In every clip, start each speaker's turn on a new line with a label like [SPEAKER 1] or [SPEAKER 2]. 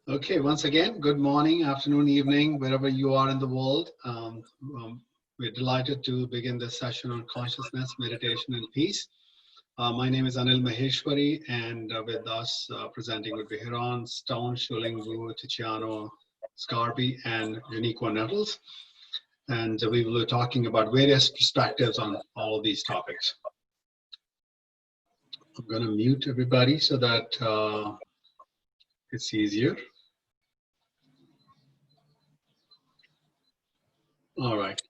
[SPEAKER 1] Okay, once again, good morning, afternoon, evening, wherever you are in the world. We're delighted to begin this session on consciousness, meditation, and peace. My name is Anil Maheshwari, and with us presenting would be Heron Stone, Xuling WuLearn, Ticiano Sgarbi, and Janiqua Nettles. And we will be talking about various perspectives on all of these topics. I'm going to mute everybody so that it's easier. All right.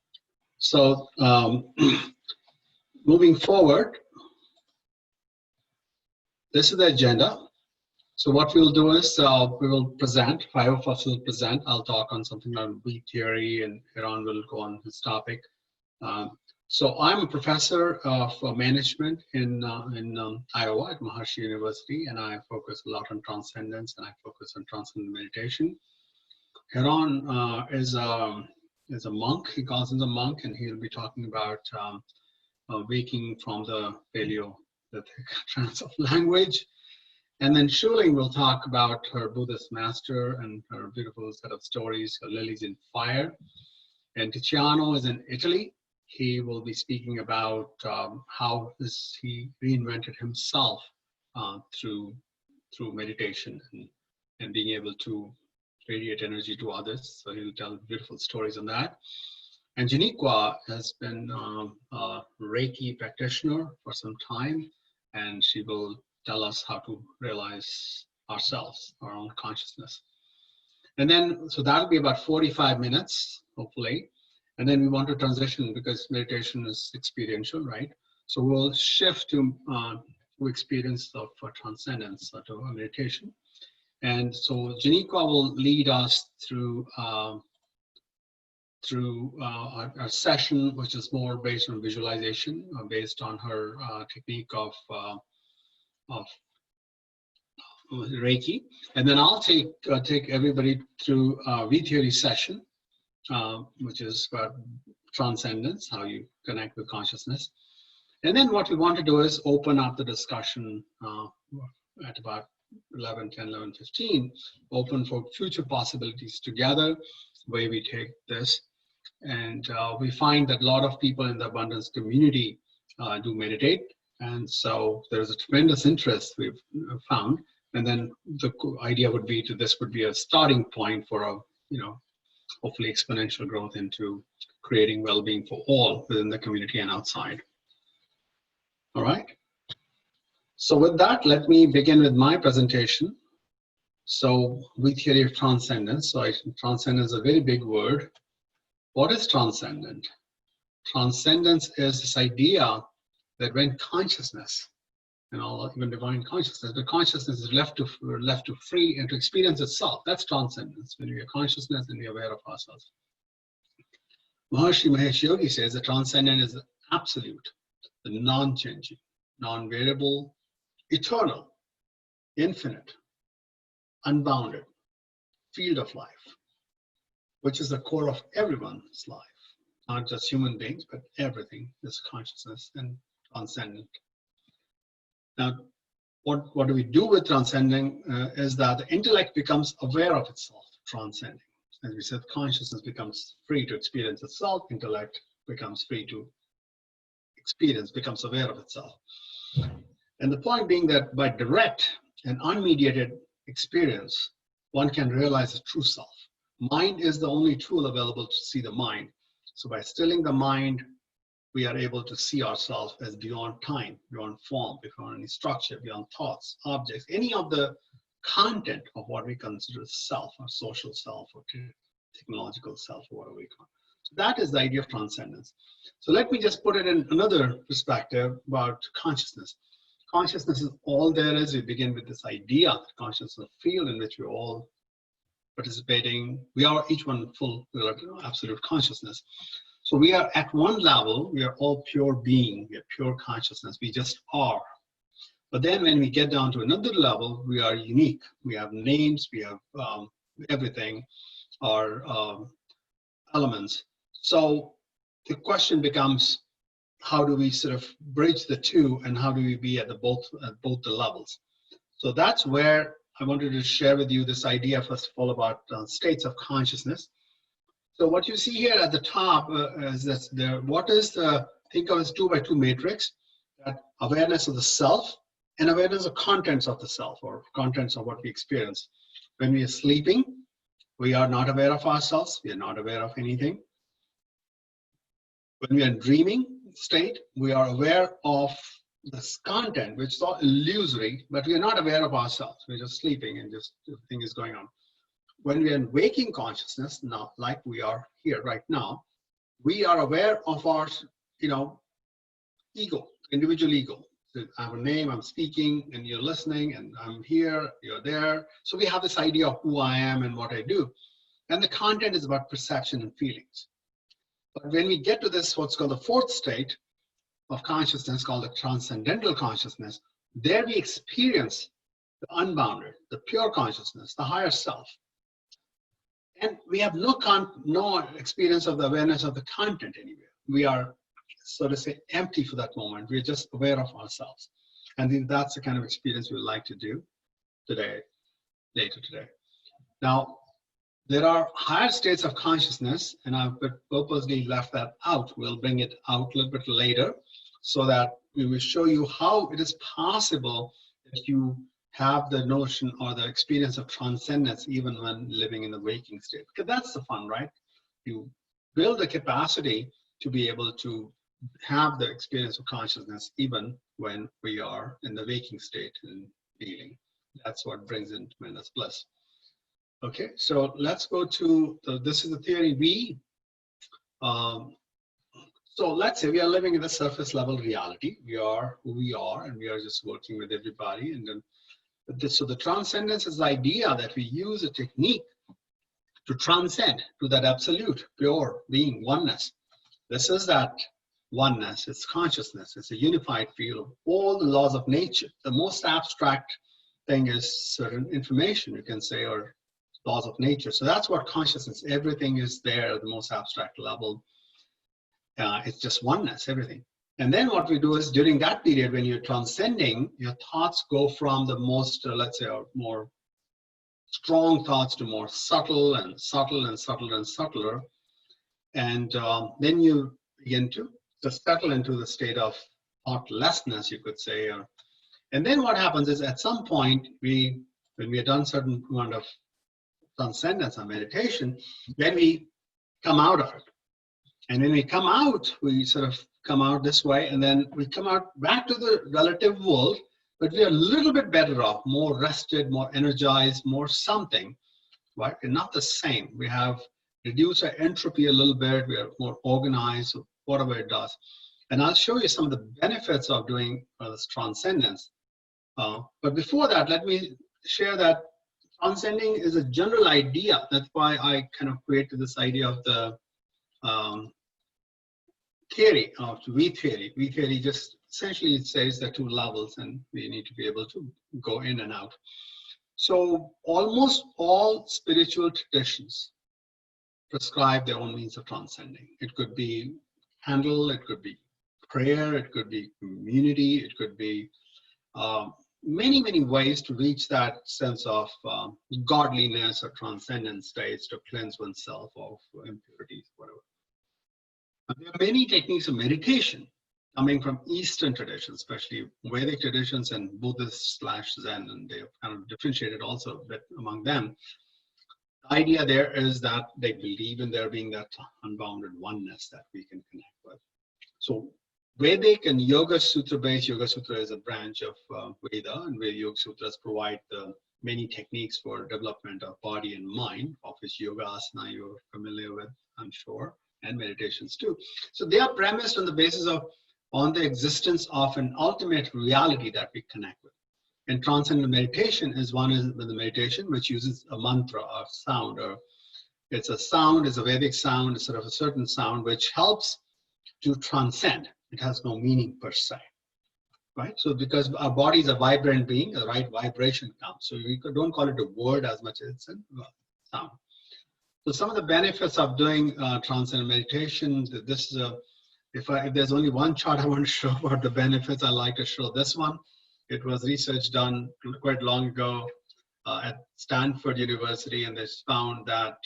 [SPEAKER 1] So moving forward, this is the agenda. So what we'll do is we will present, five of us will present. I'll talk on something on weak theory, and Heron will go on his topic. So I'm a professor of management in Iowa at Maharishi University, and I focus a lot on transcendence, and I focus on transcendental meditation. Heron is a monk. He calls him a monk, and he'll be talking about waking from the trance of language. And then Xuling will talk about her Buddhist master and her beautiful set of stories, Lilies in Fire. And Ticiano is in Italy. He will be speaking about how he reinvented himself through meditation and being able to radiate energy to others. So he'll tell beautiful stories on that. And Janiqua has been a Reiki practitioner for some time, and she will tell us how to realize ourselves, our own consciousness. And then, so that'll be about 45 minutes, hopefully. And then we want to transition because meditation is experiential, right? So we'll shift to experience of transcendence, to meditation. And so Janiqua will lead us through our session, which is more based on visualization, based on her technique of Reiki. And then I'll take everybody through a V theory session, which is about transcendence, how you connect with consciousness. And then what we want to do is open up the discussion at about 11:15, open for future possibilities together, where we take this. And we find that a lot of people in the abundance community do meditate. And so there's a tremendous interest we've found. And then the idea would be this would be a starting point for a, hopefully exponential growth into creating well-being for all within the community and outside. All right. So with that, let me begin with my presentation. So we theory of transcendence. So transcendence is a very big word. What is transcendent? Transcendence is this idea that when consciousness, even divine consciousness, the consciousness is left to free and to experience itself. That's transcendence, when we are consciousness and we are aware of ourselves. Maharishi Maheshwari says the transcendent is the absolute, the non-changing, non-variable, eternal, infinite, unbounded field of life, which is the core of everyone's life, not just human beings, but everything is consciousness and transcendent. Now, what do we do with transcending is that the intellect becomes aware of itself, transcending. As we said, consciousness becomes free to experience itself, intellect becomes free to experience, becomes aware of itself. And the point being that by direct and unmediated experience, one can realize the true self. Mind is the only tool available to see the mind. So by stilling the mind, we are able to see ourselves as beyond time, beyond form, beyond any structure, beyond thoughts, objects, any of the content of what we consider self, or social self, or technological self, or whatever we call it. So that is the idea of transcendence. So let me just put it in another perspective about consciousness. Consciousness is all there is. We begin with this idea that consciousness is a field in which we're all participating. We are each one full, absolute consciousness. So we are at one level, we are all pure being, we are pure consciousness, we just are. But then when we get down to another level, we are unique. We have names, we have everything, our elements. So the question becomes, how do we sort of bridge the two, and how do we be at both the levels? So that's where I wanted to share with you this idea, first of all, about states of consciousness. So what you see here at the top is that what is the, think of as 2x2 matrix, that awareness of the self and awareness of contents of the self, or contents of what we experience. When we are sleeping, we are not aware of ourselves. We are not aware of anything. When we are in dreaming state, we are aware of this content, which is all illusory, but we are not aware of ourselves. We're just sleeping and just everything is going on. When we are in waking consciousness, now like we are here right now, we are aware of our, ego, individual ego. So I have a name, I'm speaking, and you're listening, and I'm here, you're there. So we have this idea of who I am and what I do. And the content is about perception and feelings. But when we get to this, what's called the fourth state of consciousness, called the transcendental consciousness, there we experience the unbounded, the pure consciousness, the higher self. And we have no experience of the awareness of the content anywhere. We are, so to say, empty for that moment. We're just aware of ourselves. And I think that's the kind of experience we would like to do today, later today. Now, there are higher states of consciousness, and I've purposely left that out. We'll bring it out a little bit later so that we will show you how it is possible that you have the notion or the experience of transcendence even when living in the waking state. Because that's the fun, right? You build the capacity to be able to have the experience of consciousness even when we are in the waking state and feeling. That's what brings in tremendous bliss. Okay, so let's go to, this is the theory B. So let's say we are living in the surface level reality. We are who we are, and we are just working with everybody. And then, so the transcendence is the idea that we use a technique to transcend to that absolute, pure being, oneness. This is that oneness, it's consciousness, it's a unified field of all the laws of nature. The most abstract thing is certain information, you can say, or laws of nature. So that's what consciousness, everything is there at the most abstract level. It's just oneness, everything. And then what we do is during that period when you're transcending, your thoughts go from the most, let's say, more strong thoughts to more subtle and subtle and subtle and subtler. And then you begin to settle into the state of thoughtlessness, you could say. And then what happens is at some point, when we have done certain amount of transcendence and meditation, then we come out of it. And when we come out, we sort of come out this way, and then we come out back to the relative world, but we are a little bit better off, more rested, more energized, more something, right? And not the same. We have reduced our entropy a little bit, we are more organized, whatever it does. And I'll show you some of the benefits of doing this transcendence. But before that, let me share that transcending is a general idea. That's why I kind of created this idea of the theory of V theory. V theory just essentially it says there are two levels and we need to be able to go in and out. So almost all spiritual traditions prescribe their own means of transcending. It could be candle, it could be prayer, it could be community, it could be many, many ways to reach that sense of godliness or transcendent states, to cleanse oneself of impurities, whatever. There are many techniques of meditation coming from Eastern traditions, especially Vedic traditions and Buddhist/Zen, and they have kind of differentiated also a bit among them. The idea there is that they believe in there being that unbounded oneness that we can connect with. So Vedic and Yoga Sutra based, Yoga Sutra is a branch of Veda, and where Yoga Sutras provide the many techniques for development of body and mind, of which Yoga Asana you're familiar with, I'm sure, and meditations too. So they are premised on the basis of, on the existence of an ultimate reality that we connect with. And transcendental meditation is one is the meditation which uses a mantra or sound, or it's a sound, it's a Vedic sound, it's sort of a certain sound which helps to transcend. It has no meaning per se, right? So because our body is a vibrant being, the right vibration comes. So we don't call it a word as much as it's a sound. So some of the benefits of doing transcendental meditation, this is if there's only one chart I want to show about the benefits, I like to show this one. It was research done quite long ago at Stanford University, and they found that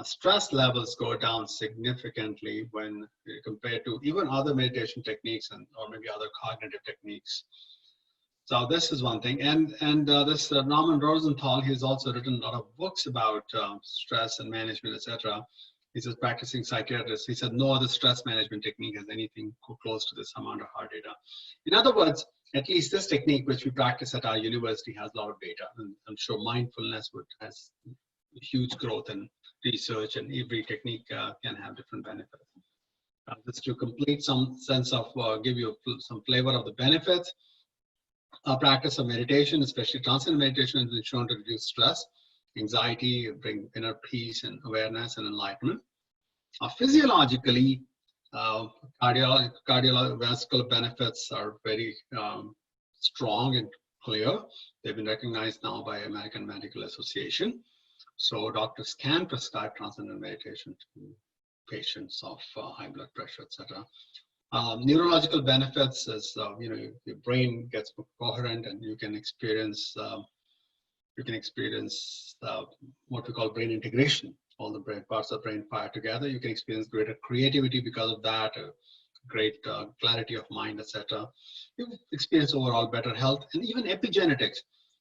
[SPEAKER 1] stress levels go down significantly when compared to even other meditation techniques or maybe other cognitive techniques. So this is one thing, and this Norman Rosenthal, he's also written a lot of books about stress and management, etc. He's a practicing psychiatrist. He said no other stress management technique has anything close to this amount of hard data. In other words, at least this technique, which we practice at our university, has a lot of data. And I'm sure mindfulness has huge growth in research, and every technique can have different benefits. Just to complete some sense of, give you some flavor of the benefits. Our practice of meditation, especially transcendental meditation, has been shown to reduce stress, anxiety, bring inner peace and awareness and enlightenment. Physiologically, cardiovascular benefits are very strong and clear. They've been recognized now by American Medical Association. So doctors can prescribe transcendental meditation to patients of high blood pressure, etc. Neurological benefits is, your brain gets more coherent, and you can experience what we call brain integration. All the brain parts of the brain fire together. You can experience greater creativity because of that, great clarity of mind, etc. You experience overall better health, and even epigenetics,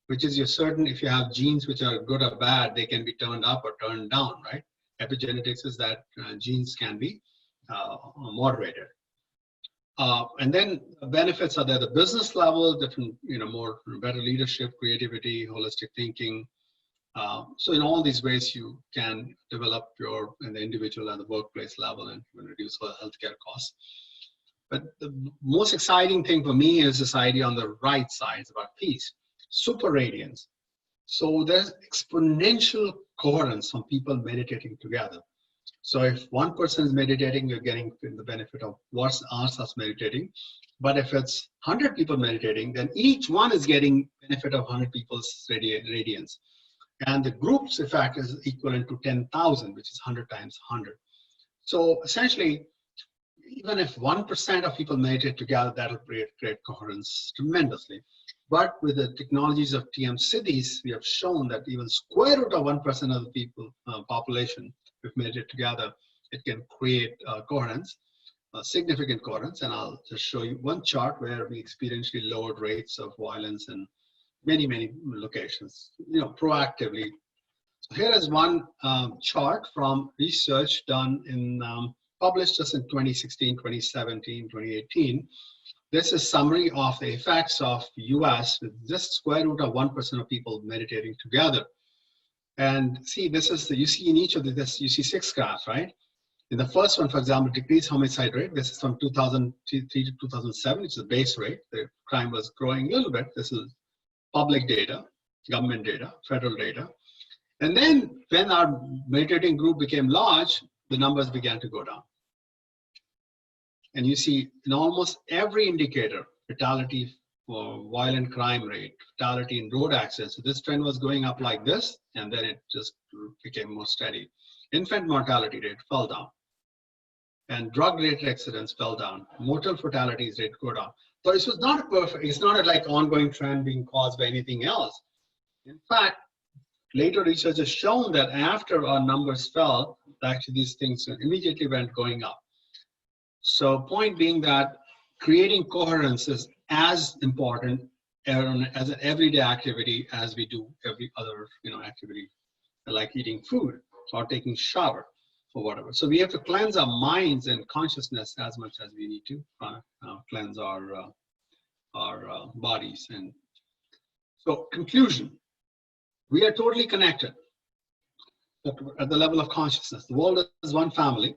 [SPEAKER 1] which is if you have genes which are good or bad, they can be turned up or turned down, right? Epigenetics is that genes can be moderated. And then benefits are there, the business level, different, better leadership, creativity, holistic thinking. So in all these ways, you can develop in the individual and the workplace level, and reduce healthcare costs. But the most exciting thing for me is this idea on the right side. It's about peace, super radiance. So there's exponential coherence from people meditating together. So if one person is meditating, you're getting the benefit of what's us meditating. But if it's 100 people meditating, then each one is getting benefit of 100 people's radiance. And the group's effect is equivalent to 10,000, which is 100 times 100. So essentially, even if 1% of people meditate together, that'll create coherence tremendously. But with the technologies of TM cities, we have shown that even square root of 1% of the people population, if meditate together, it can create coherence, significant coherence. And I'll just show you one chart where we experienced lowered rates of violence in many, many locations, proactively. So here is one chart from research done published just in 2016, 2017, 2018. This is summary of the effects of US with just square root of 1% of people meditating together. And see, this is you see in each of this, you see 6 graphs, right? In the first one, for example, decreased homicide rate. This is from 2003 to 2007, which is the base rate. The crime was growing a little bit. This is public data, government data, federal data. And then when our meditating group became large, the numbers began to go down. And you see in almost every indicator, fatality for violent crime rate, fatality in road accidents. So this trend was going up like this, and then it just became more steady. Infant mortality rate fell down, and drug-related accidents fell down. Mortal fatalities rate go down. So this was not perfect. It's not like ongoing trend being caused by anything else. In fact, later research has shown that after our numbers fell, actually these things immediately went going up. So point being that creating coherence is as important as an everyday activity as we do every other activity, like eating food or taking shower or whatever. So we have to cleanse our minds and consciousness as much as we need to cleanse our bodies. And so conclusion, we are totally connected at the level of consciousness. The world is one family.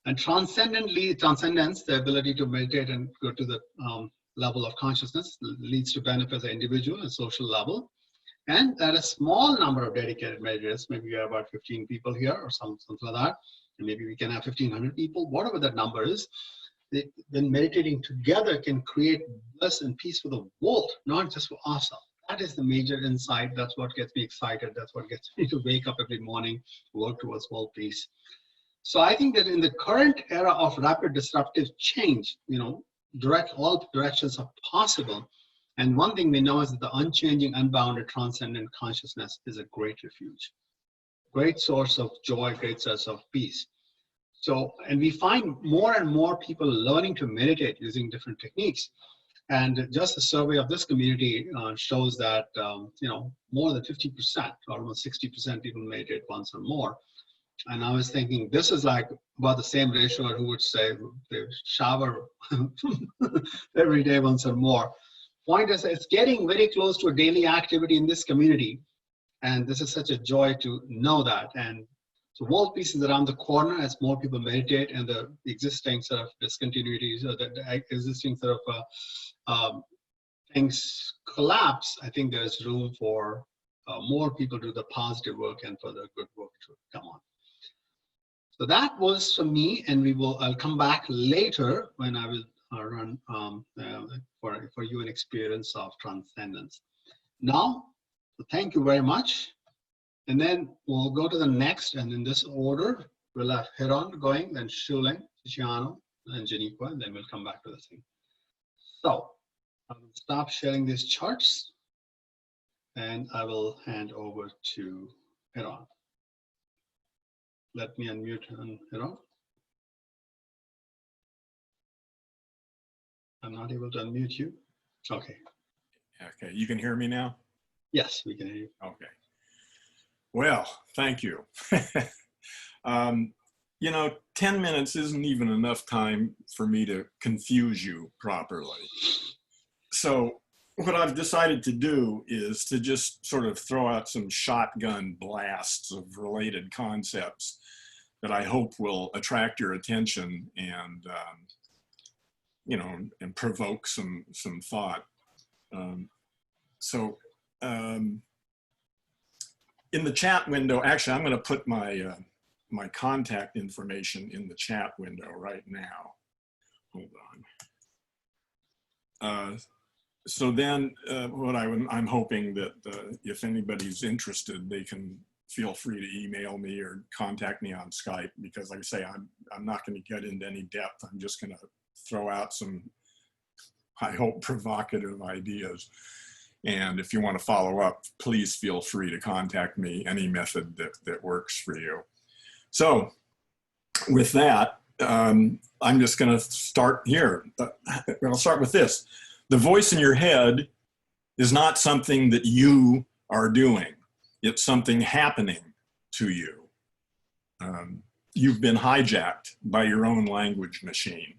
[SPEAKER 1] And transcendence, the ability to meditate and go to the level of consciousness, leads to benefits at individual and social level. And at a small number of dedicated meditators, maybe we have about 15 people here or something like that, and maybe we can have 1,500 people, whatever that number is, then meditating together can create bliss and peace for the world, not just for ourselves. That is the major insight. That's what gets me excited. That's what gets me to wake up every morning, work towards world peace. So I think that in the current era of rapid disruptive change, all directions are possible. And one thing we know is that the unchanging, unbounded, transcendent consciousness is a great refuge, great source of joy, great source of peace. So, and we find more and more people learning to meditate using different techniques. And just a survey of this community shows that, you know, more than 50%, almost 60% people meditate once or more. And I was thinking, this is like about the same ratio who would say they shower every day once or more. Point is, it's getting very close to a daily activity in this community. And this is such a joy to know that. And so world peace is around the corner as more people meditate and the existing sort of discontinuities or the existing sort of things collapse. I think there's room for more people to do the positive work and for the good work to come on. So that was for me, and I'll come back later when I will run for you an experience of transcendence. Now, so thank you very much. And then we'll go to the next, and in this order, we'll have Heron going, then Xuling, Ticiano, and Janiqua, and then we'll come back to the thing. So I will stop sharing these charts, and I will hand over to Heron. Let me unmute Heron. I'm not able to unmute you. Okay.
[SPEAKER 2] Okay, you can hear me now?
[SPEAKER 1] Yes, we can hear you.
[SPEAKER 2] Okay. Well, thank you. You know, 10 minutes isn't even enough time for me to confuse you properly. So what I've decided to do is to just sort of throw out some shotgun blasts of related concepts that I hope will attract your attention and, you know, and provoke some thought. In the chat window, actually, I'm going to put my my contact information in the chat window right now. Hold on. So then, what I'm hoping that if anybody's interested, they can feel free to email me or contact me on Skype, because, like I say, I'm not going to get into any depth. I'm just going to throw out some, I hope, provocative ideas. And if you want to follow up, please feel free to contact me, any method that works for you. So with that, I'm just going to start here. I'll start with this. The voice in your head is not something that you are doing. It's something happening to you. You've been hijacked by your own language machine.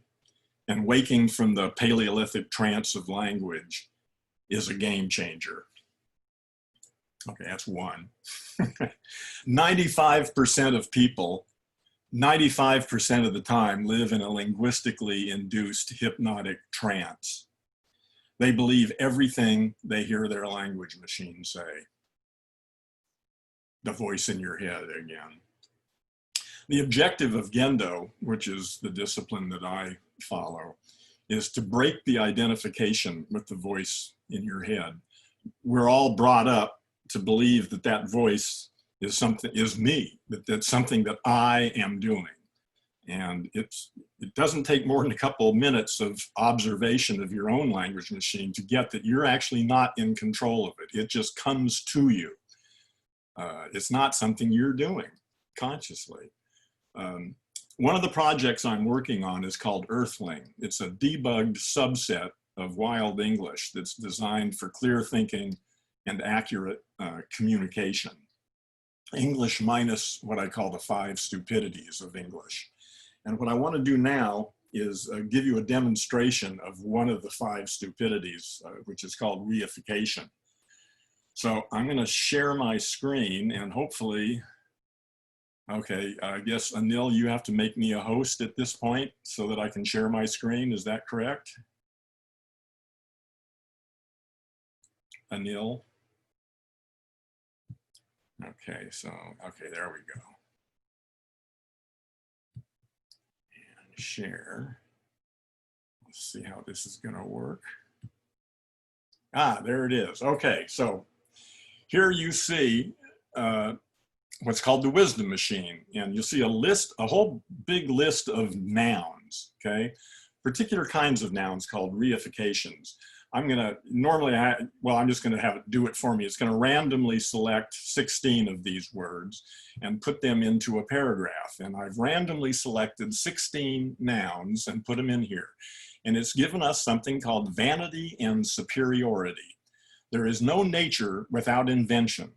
[SPEAKER 2] And waking from the Paleolithic trance of language is a game changer. Okay, that's one. 95% of people, 95% of the time, live in a linguistically induced hypnotic trance. They believe everything they hear their language machine say. The voice in your head again. The objective of Gendo, which is the discipline that I follow, is to break the identification with the voice in your head. We're all brought up to believe that that voice is me, that that's something that I am doing. And it doesn't take more than a couple of minutes of observation of your own language machine to get that you're actually not in control of it. It just comes to you. It's not something you're doing consciously. One of the projects I'm working on is called Earthling. It's a debugged subset of Wild English that's designed for clear thinking and accurate communication. English minus what I call the 5 stupidities of English. And what I want to do now is give you a demonstration of one of the 5 stupidities, which is called reification. So I'm going to share my screen and hopefully, okay, I guess Anil, you have to make me a host at this point so that I can share my screen. Is that correct? Anil? Okay, so, okay, there we go. And share. Let's see how this is going to work. Ah, there it is. Okay, so here you see what's called the wisdom machine. And you'll see a whole big list of nouns, okay? Particular kinds of nouns called reifications. I'm gonna, normally, I'm just gonna have it do it for me. It's gonna randomly select 16 of these words and put them into a paragraph. And I've randomly selected 16 nouns and put them in here. And it's given us something called vanity and superiority. There is no nature without invention.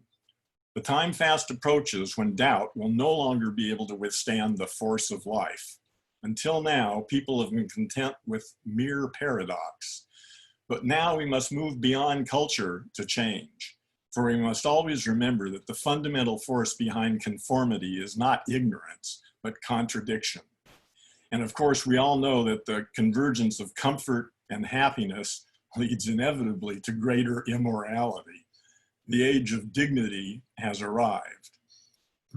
[SPEAKER 2] The time fast approaches when doubt will no longer be able to withstand the force of life. Until now, people have been content with mere paradox. But now we must move beyond culture to change. For we must always remember that the fundamental force behind conformity is not ignorance, but contradiction. And of course, we all know that the convergence of comfort and happiness leads inevitably to greater immorality. The age of dignity has arrived.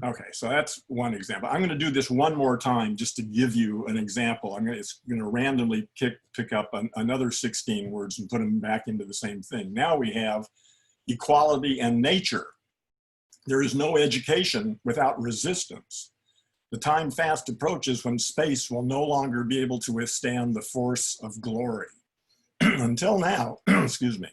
[SPEAKER 2] Okay, so that's one example. I'm going to do this one more time just to give you an example. It's going to randomly pick up another 16 words and put them back into the same thing. Now we have equality and nature. There is no education without resistance. The time fast approaches when space will no longer be able to withstand the force of glory. Until now, excuse me,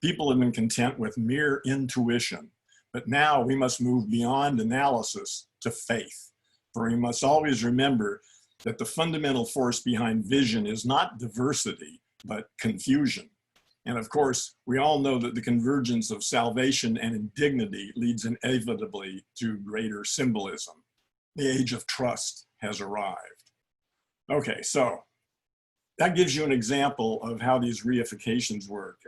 [SPEAKER 2] people have been content with mere intuition. But now we must move beyond analysis to faith, for we must always remember that the fundamental force behind vision is not diversity, but confusion. And of course, we all know that the convergence of salvation and indignity leads inevitably to greater symbolism. The age of trust has arrived. Okay, so that gives you an example of how these reifications work.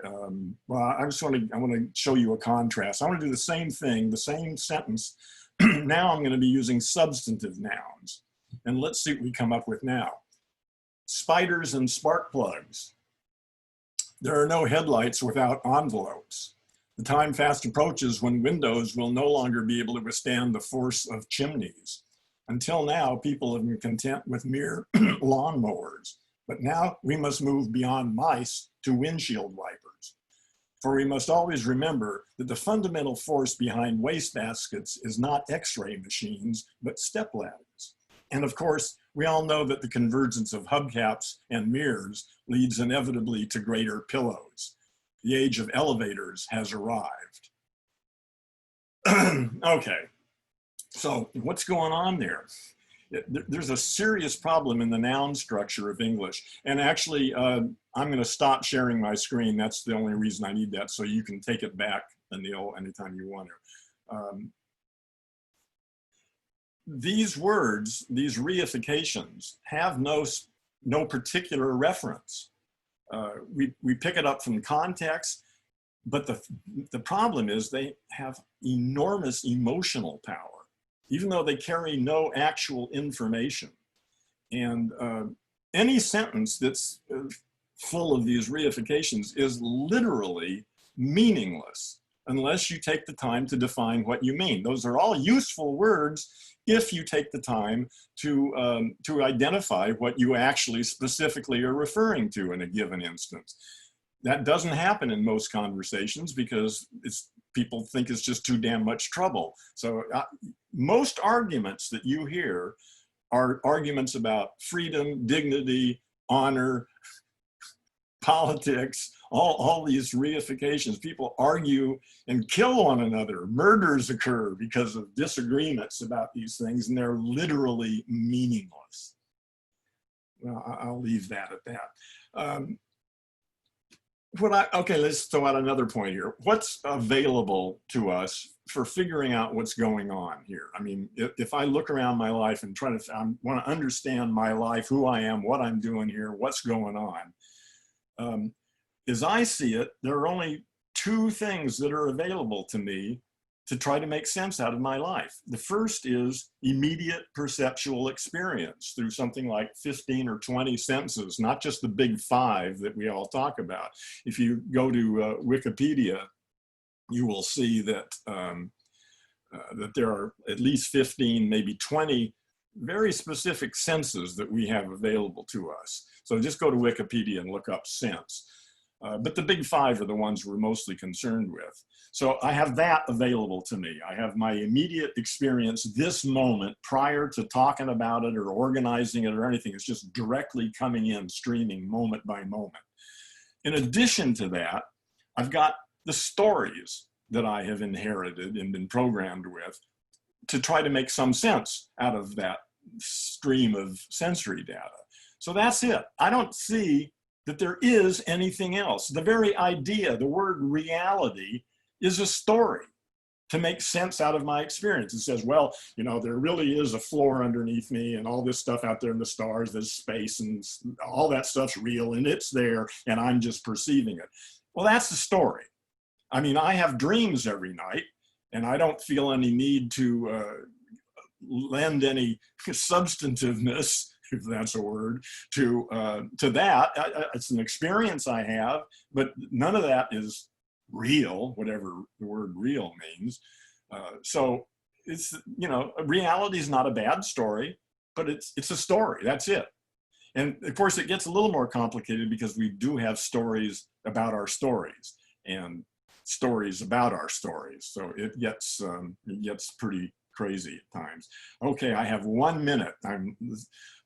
[SPEAKER 2] Well, I want to show you a contrast. I want to do the same thing, the same sentence. Now I'm going to be using substantive nouns. And let's see what we come up with now. Spiders and spark plugs. There are no headlights without envelopes. The time fast approaches when windows will no longer be able to withstand the force of chimneys. Until now, people have been content with mere lawnmowers. But now we must move beyond mice to windshield wipers. For we must always remember that the fundamental force behind wastebaskets is not X-ray machines, but stepladders. And of course, we all know that the convergence of hubcaps and mirrors leads inevitably to greater pillows. The age of elevators has arrived. Okay, so what's going on there? There's a serious problem in the noun structure of English. And actually, I'm going to stop sharing my screen. That's the only reason I need that, so you can take it back, Anil, anytime you want to. These words, these reifications, have no particular reference. We pick it up from context, but the problem is they have enormous emotional power, even though they carry no actual information. And any sentence that's full of these reifications is literally meaningless unless you take the time to define what you mean. Those are all useful words if you take the time to identify what you actually specifically are referring to in a given instance. That doesn't happen in most conversations because people think it's just too damn much trouble. So most arguments that you hear are arguments about freedom, dignity, honor, politics, all these reifications. People argue and kill one another. Murders occur because of disagreements about these things, and they're literally meaningless. Well, I'll leave that at that. Okay, let's throw out another point here. What's available to us for figuring out what's going on here? I mean, if I look around my life and I want to understand my life, who I am, what I'm doing here, what's going on. As I see it, there are only two things that are available to me to try to make sense out of my life. The first is immediate perceptual experience through something like 15 or 20 senses, not just the big 5 that we all talk about. If you go to Wikipedia, you will see that, that there are at least 15, maybe 20 very specific senses that we have available to us. So just go to Wikipedia and look up sense. But the big 5 are the ones we're mostly concerned with. So I have that available to me. I have my immediate experience this moment prior to talking about it or organizing it or anything. It's just directly coming in, streaming moment by moment. In addition to that, I've got the stories that I have inherited and been programmed with to try to make some sense out of that stream of sensory data. So that's it. I don't see that there is anything else. The very idea, the word reality, is a story to make sense out of my experience. It says, well, you know, there really is a floor underneath me and all this stuff out there in the stars, there's space and all that stuff's real and it's there and I'm just perceiving it. Well, that's the story. I mean, I have dreams every night and I don't feel any need to lend any substantiveness, if that's a word, to that. It's an experience I have, but none of that is real, whatever the word real means. So it's, you know, reality is not a bad story, but it's a story, that's it. And of course it gets a little more complicated because we do have stories about our stories and stories about our stories. So it gets pretty crazy at times. Okay, I have 1 minute.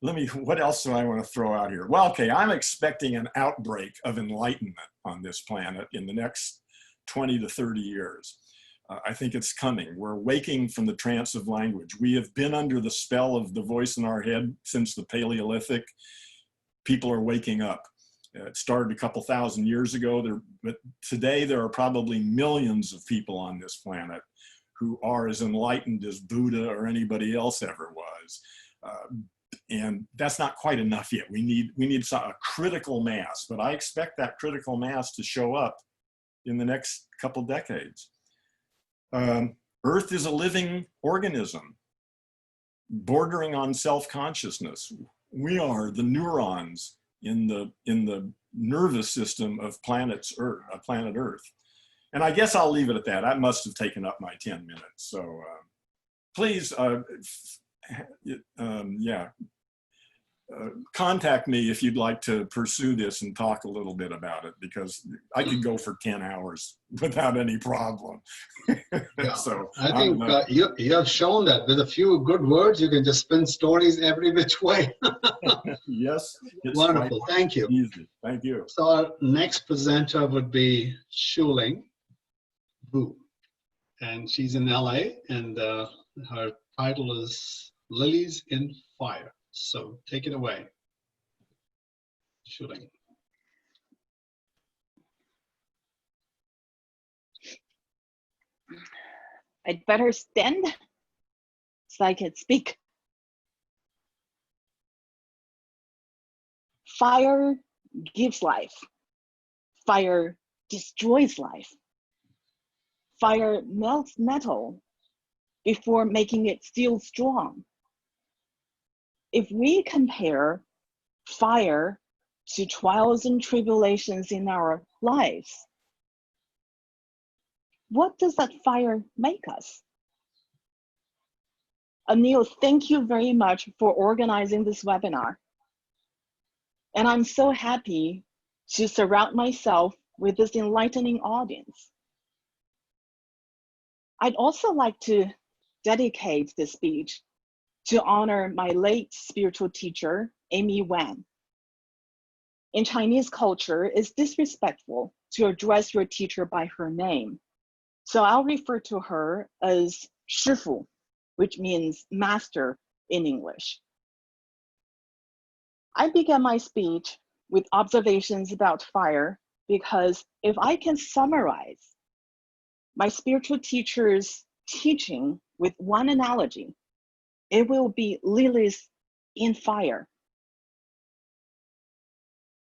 [SPEAKER 2] What else do I want to throw out here? Well, okay, I'm expecting an outbreak of enlightenment on this planet in the next 20 to 30 years. I think it's coming. We're waking from the trance of language. We have been under the spell of the voice in our head since the Paleolithic. People are waking up. It started a couple thousand years ago, but today there are probably millions of people on this planet who are as enlightened as Buddha or anybody else ever was. And that's not quite enough yet. We need a critical mass, but I expect that critical mass to show up in the next couple decades. Earth is a living organism bordering on self-consciousness. We are the neurons in the nervous system of planet Earth. And I guess I'll leave it at that. I must have taken up my 10 minutes. So please, contact me if you'd like to pursue this and talk a little bit about it, because I could go for 10 hours without any problem.
[SPEAKER 1] Yeah.
[SPEAKER 2] So
[SPEAKER 1] I think you have shown that with a few good words, you can just spin stories every which way.
[SPEAKER 2] Yes.
[SPEAKER 1] Wonderful. Thank you.
[SPEAKER 2] Easy. Thank you.
[SPEAKER 1] So our next presenter would be Xuling WuLearn, and she's in LA, and her title is Lilies in Fire. So take it away, Xuling.
[SPEAKER 3] I'd better stand so I can speak. Fire gives life. Fire destroys life. Fire melts metal before making it still strong. If we compare fire to trials and tribulations in our lives, what does that fire make us? Anil, thank you very much for organizing this webinar. And I'm so happy to surround myself with this enlightening audience. I'd also like to dedicate this speech to honor my late spiritual teacher, Amy Wan. In Chinese culture, it's disrespectful to address your teacher by her name. So I'll refer to her as 师父, which means master in English. I began my speech with observations about fire because if I can summarize my spiritual teacher's teaching with one analogy, it will be lilies in fire.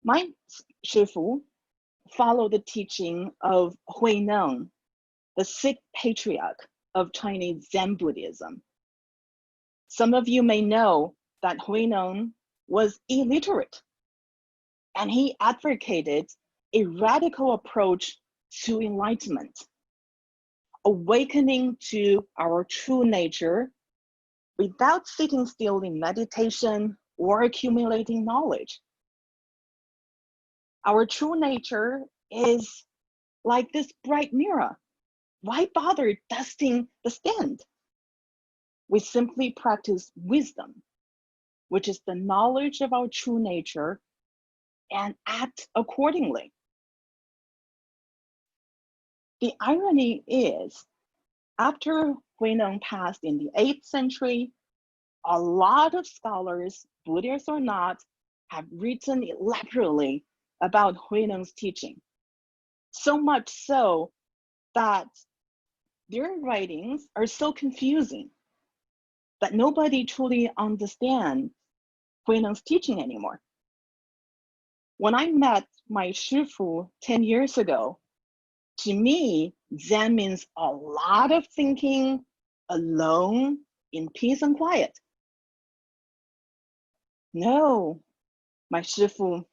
[SPEAKER 3] My 师父 followed the teaching of Huineng, the sixth patriarch of Chinese Zen Buddhism. Some of you may know that Huineng was illiterate, and he advocated a radical approach to enlightenment, awakening to our true nature without sitting still in meditation or accumulating knowledge. Our true nature is like this bright mirror. Why bother dusting the stand? We simply practice wisdom, which is the knowledge of our true nature, and act accordingly. The irony is, after Huineng passed in the 8th century, a lot of scholars, Buddhists or not, have written elaborately about Huineng's teaching. So much so that their writings are so confusing that nobody truly understands Huineng's teaching anymore. When I met my Shifu 10 years ago, to me, Zen means a lot of thinking alone in peace and quiet. No, my Shifu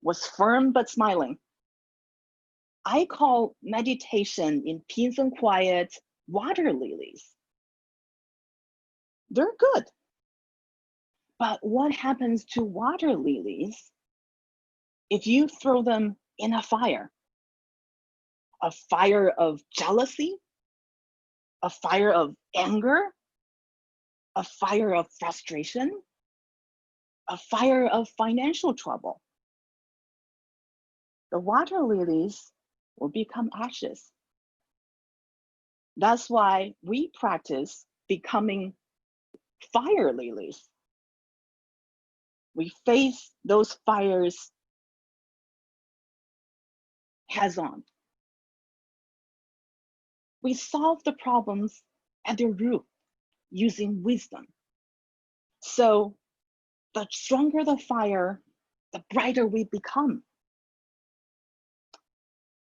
[SPEAKER 3] was firm but smiling. I call meditation in peace and quiet water lilies. They're good. But what happens to water lilies if you throw them in a fire? A fire of jealousy, a fire of anger, a fire of frustration, a fire of financial trouble. The water lilies will become ashes. That's why we practice becoming fire lilies. We face those fires heads on. We solve the problems at their root using wisdom. So the stronger the fire, the brighter we become.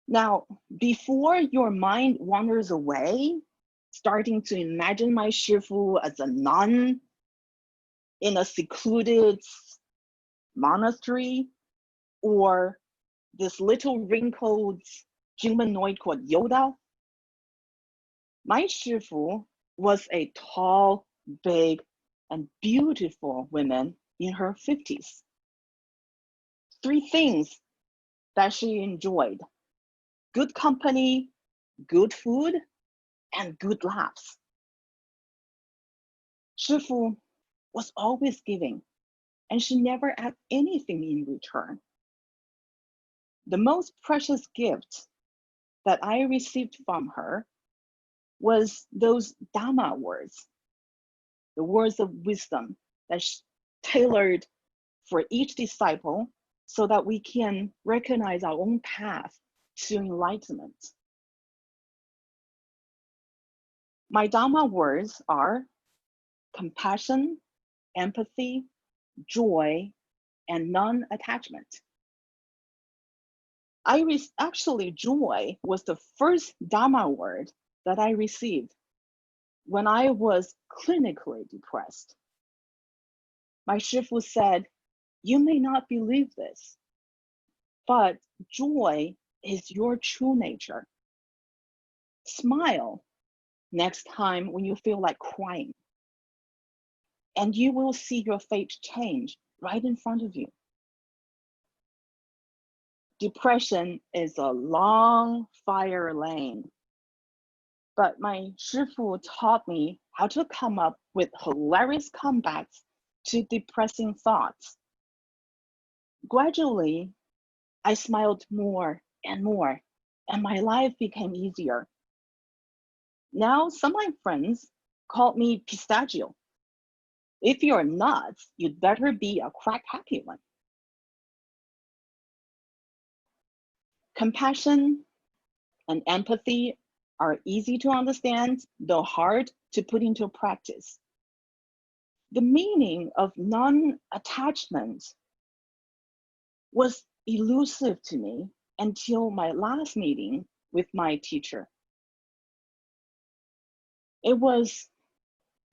[SPEAKER 3] Now, before your mind wanders away, starting to imagine my Shifu as a nun in a secluded monastery, or this little wrinkled humanoid called Yoda, my Shifu was a tall, big, and beautiful woman in her 50s. 3 things that she enjoyed: good company, good food, and good laughs. Shifu was always giving, and she never asked anything in return. The most precious gift that I received from her was those Dhamma words, the words of wisdom that she tailored for each disciple so that we can recognize our own path to enlightenment. My Dhamma words are compassion, empathy, joy, and non-attachment. Actually, joy was the first Dhamma word that I received when I was clinically depressed. My Shifu said, "You may not believe this, but joy is your true nature. Smile next time when you feel like crying, and you will see your fate change right in front of you." Depression is a long fire lane, but my Shifu taught me how to come up with hilarious comebacks to depressing thoughts. Gradually, I smiled more and more, and my life became easier. Now, some of my friends call me pistachio. If you're nuts, you'd better be a crack happy one. Compassion and empathy are easy to understand, though hard to put into practice. The meaning of non-attachment was elusive to me until my last meeting with my teacher. It was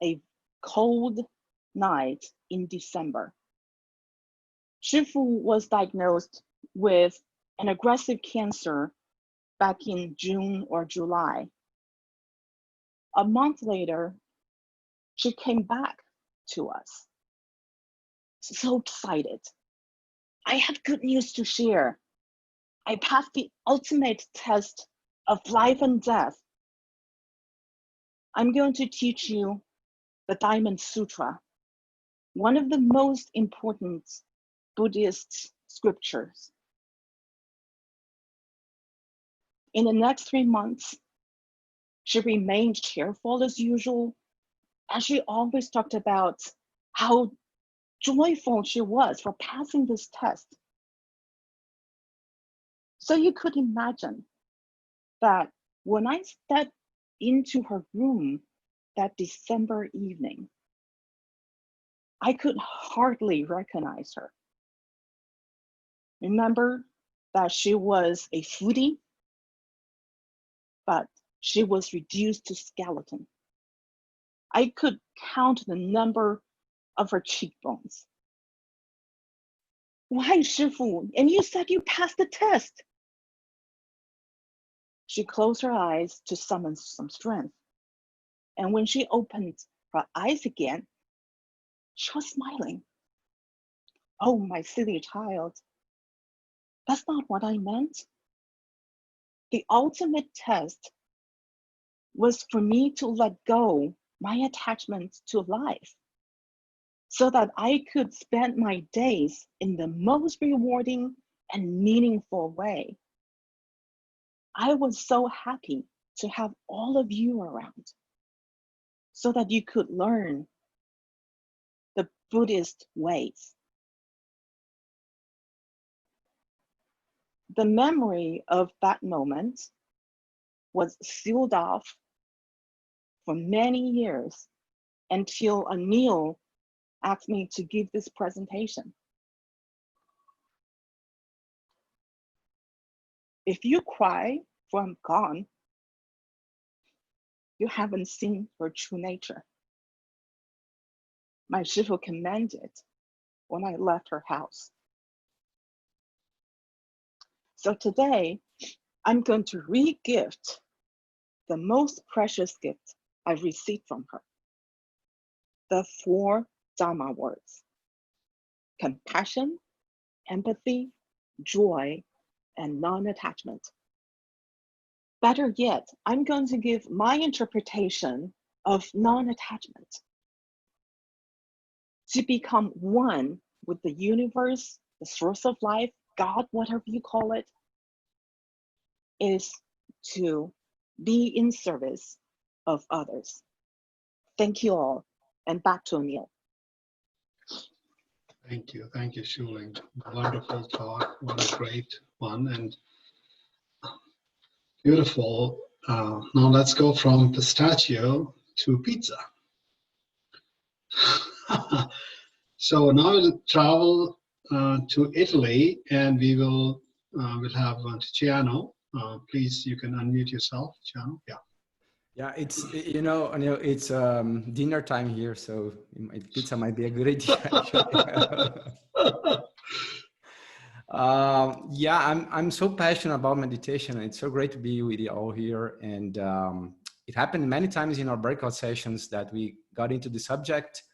[SPEAKER 3] a cold night in December. Shifu was diagnosed with an aggressive cancer back in June or July. A month later, she came back to us. So excited. I have good news to share. I passed the ultimate test of life and death. I'm going to teach you the Diamond Sutra, one of the most important Buddhist scriptures. In the next 3 months, she remained cheerful as usual, and she always talked about how joyful she was for passing this test. So you could imagine that when I stepped into her room that December evening, I could hardly recognize her. Remember that she was a foodie, but she was reduced to skeleton. I could count the number of her cheekbones. Why, Shifu? And you said you passed the test. She closed her eyes to summon some strength. And when she opened her eyes again, she was smiling. Oh, my silly child. That's not what I meant. The ultimate test was for me to let go my attachment to life so that I could spend my days in the most rewarding and meaningful way. I was so happy to have all of you around so that you could learn the Buddhist ways. The memory of that moment was sealed off for many years until Anil asked me to give this presentation. If you cry for I'm gone, you haven't seen her true nature. My Shifu commanded when I left her house. So today, I'm going to re-gift the most precious gift I've received from her. The 4 Dharma words: compassion, empathy, joy, and non-attachment. Better yet, I'm going to give my interpretation of non-attachment. To become one with the universe, the source of life, God, whatever you call it, is to be in service of others. Thank you all, and back to Anil.
[SPEAKER 1] Thank you, Xuling. Wonderful talk. What a great one, and beautiful. Now let's go from pistachio to pizza. So now we'll travel to Italy, and we will we'll have Ticiano. Please, you can unmute yourself, Ticiano. Yeah.
[SPEAKER 4] Yeah, it's, you know, it's dinner time here, so pizza might be a good idea. Yeah, I'm so passionate about meditation, and it's so great to be with you all here. And it happened many times in our breakout sessions that we got into the subject,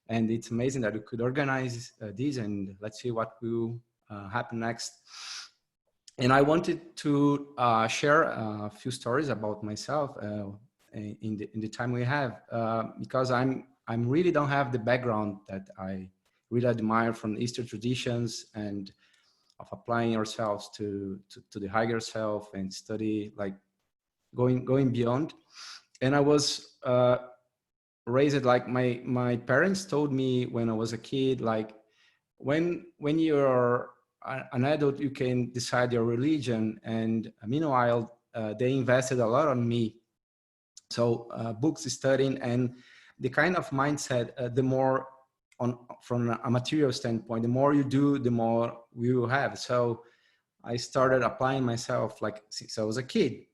[SPEAKER 4] and it's amazing that we could organize these, and let's see what will happen next. And I wanted to share a few stories about myself in the time we have, because I'm really don't have the background that I really admire from Eastern traditions and of applying ourselves to the higher self and study, like going beyond. And I was raised like my parents told me when I was a kid, like when you're an adult, you can decide your religion. And meanwhile, they invested a lot on me. So books, studying, and the kind of mindset, the more from a material standpoint, the more you do, the more you will have. So I started applying myself like since I was a kid,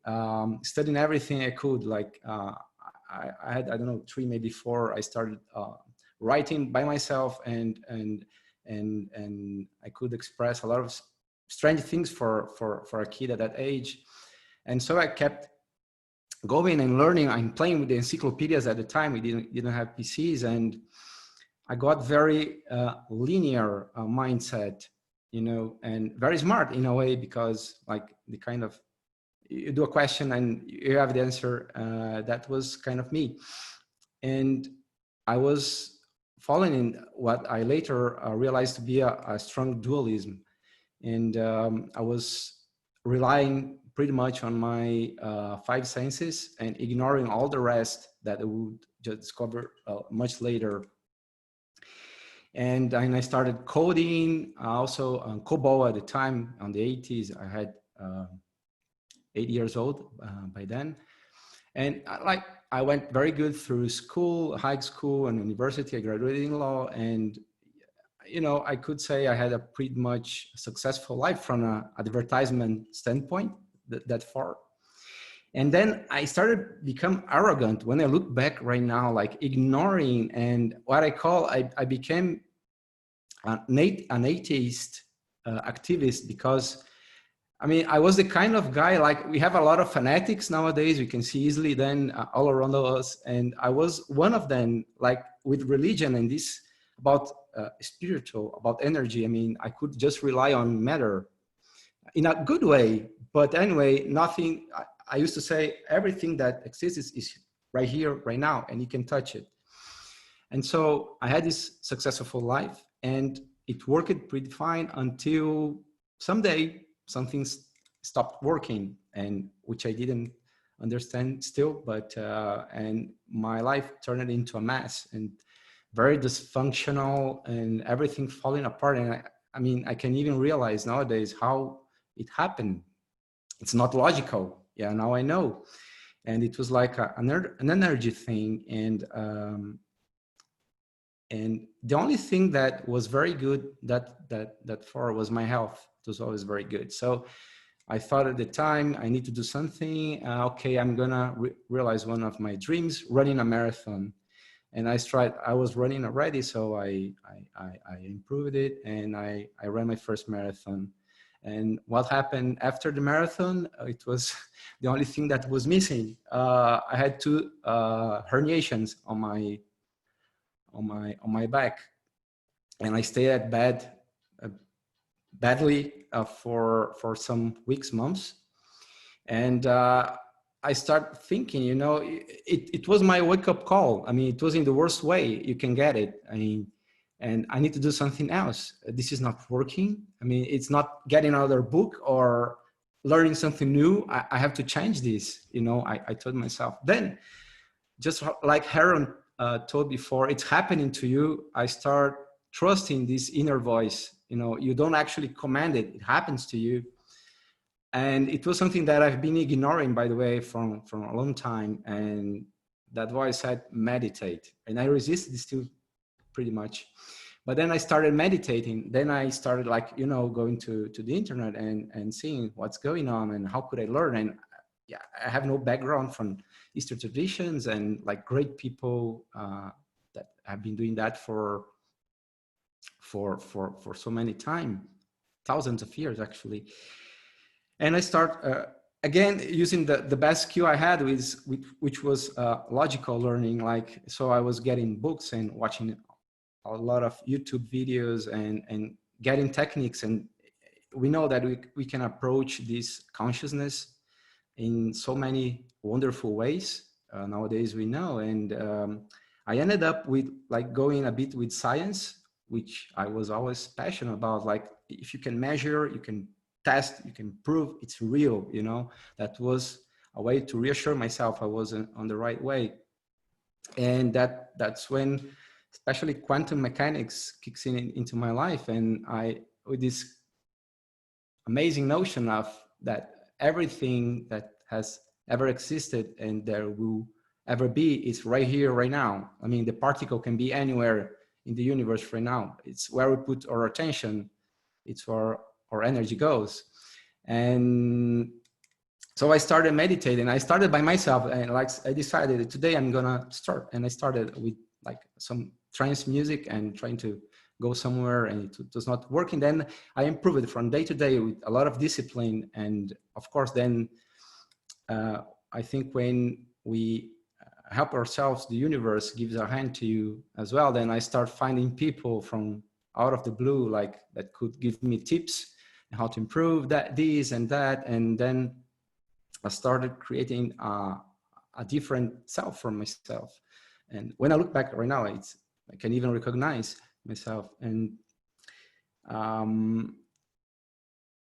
[SPEAKER 4] studying everything I could. Like I had, I don't know, 3, maybe 4. I started writing by myself, and I could express a lot of strange things for a kid at that age. And so I kept going and learning and playing with the encyclopedias. At the time, we didn't have PCs, and I got very linear mindset, you know, and very smart in a way, because like the kind of, you do a question and you have the answer. That was kind of me. And I was following in what I later realized to be a strong dualism. And I was relying pretty much on my five senses and ignoring all the rest that I would just discover much later. And I started coding, also on COBOL at the time, on the 80s. I had 8 years old by then. And I went very good through school, high school and university. I graduated in law, and I could say I had a pretty much successful life from an advertisement standpoint that far. And then I started become arrogant when I look back right now, like ignoring, and what I call, I became an atheist activist, because I mean, I was the kind of guy, like we have a lot of fanatics nowadays, we can see easily then all around us. And I was one of them, like with religion and this about spiritual, about energy. I mean, I could just rely on matter in a good way. But anyway, nothing, I used to say everything that exists is right here, right now, and you can touch it. And so I had this successful life, and it worked pretty fine until someday something stopped working, and which I didn't understand still, but and my life turned into a mess and very dysfunctional and everything falling apart. And I mean, I can even realize nowadays how it happened. It's not logical. Yeah, now I know. And it was like an energy thing. And the only thing that was very good that far was my health. It was always very good. So I thought at the time I need to do something. Okay, I'm gonna realize one of my dreams, running a marathon. And I was running already, so I improved it, and I ran my first marathon. And what happened after the marathon? It was the only thing that was missing. I had two herniations on my back, and I stayed at bed badly for some weeks, months. And I start thinking, it was my wake-up call. I mean, it was in the worst way you can get it. I mean, and I need to do something else. This is not working. I mean, it's not getting another book or learning something new. I have to change this. I told myself. Then, just like Heron told before, it's happening to you. I start trusting this inner voice. You don't actually command it. It happens to you. And it was something that I've been ignoring, by the way, from a long time. And that voice said, meditate. And I resisted still pretty much. But then I started meditating. Then I started going to the internet and seeing what's going on and how could I learn. And yeah, I have no background from Eastern traditions and like great people that have been doing that for so many time, thousands of years actually. And I start again using the best skill I had, which was logical learning. So I was getting books and watching a lot of YouTube videos and getting techniques. And we know that we can approach this consciousness in so many wonderful ways. Nowadays we know. And I ended up with going a bit with science, which I was always passionate about. Like if you can measure, you can test, you can prove it's real, that was a way to reassure myself I was on the right way. And that's when especially quantum mechanics kicks into my life. And with this amazing notion of that everything that has ever existed and there will ever be is right here, right now. I mean, the particle can be anywhere in the universe right now. It's where we put our attention. It's where our energy goes. And so I started meditating. I started by myself, and I decided today I'm gonna start. And I started with some trance music and trying to go somewhere, and it was not working. Then I improved it from day to day with a lot of discipline. And of course, then I think when we help ourselves, the universe gives a hand to you as well. Then I start finding people from out of the blue, that could give me tips on how to improve this and that. And then I started creating a different self for myself. And when I look back right now, I can even recognize myself. And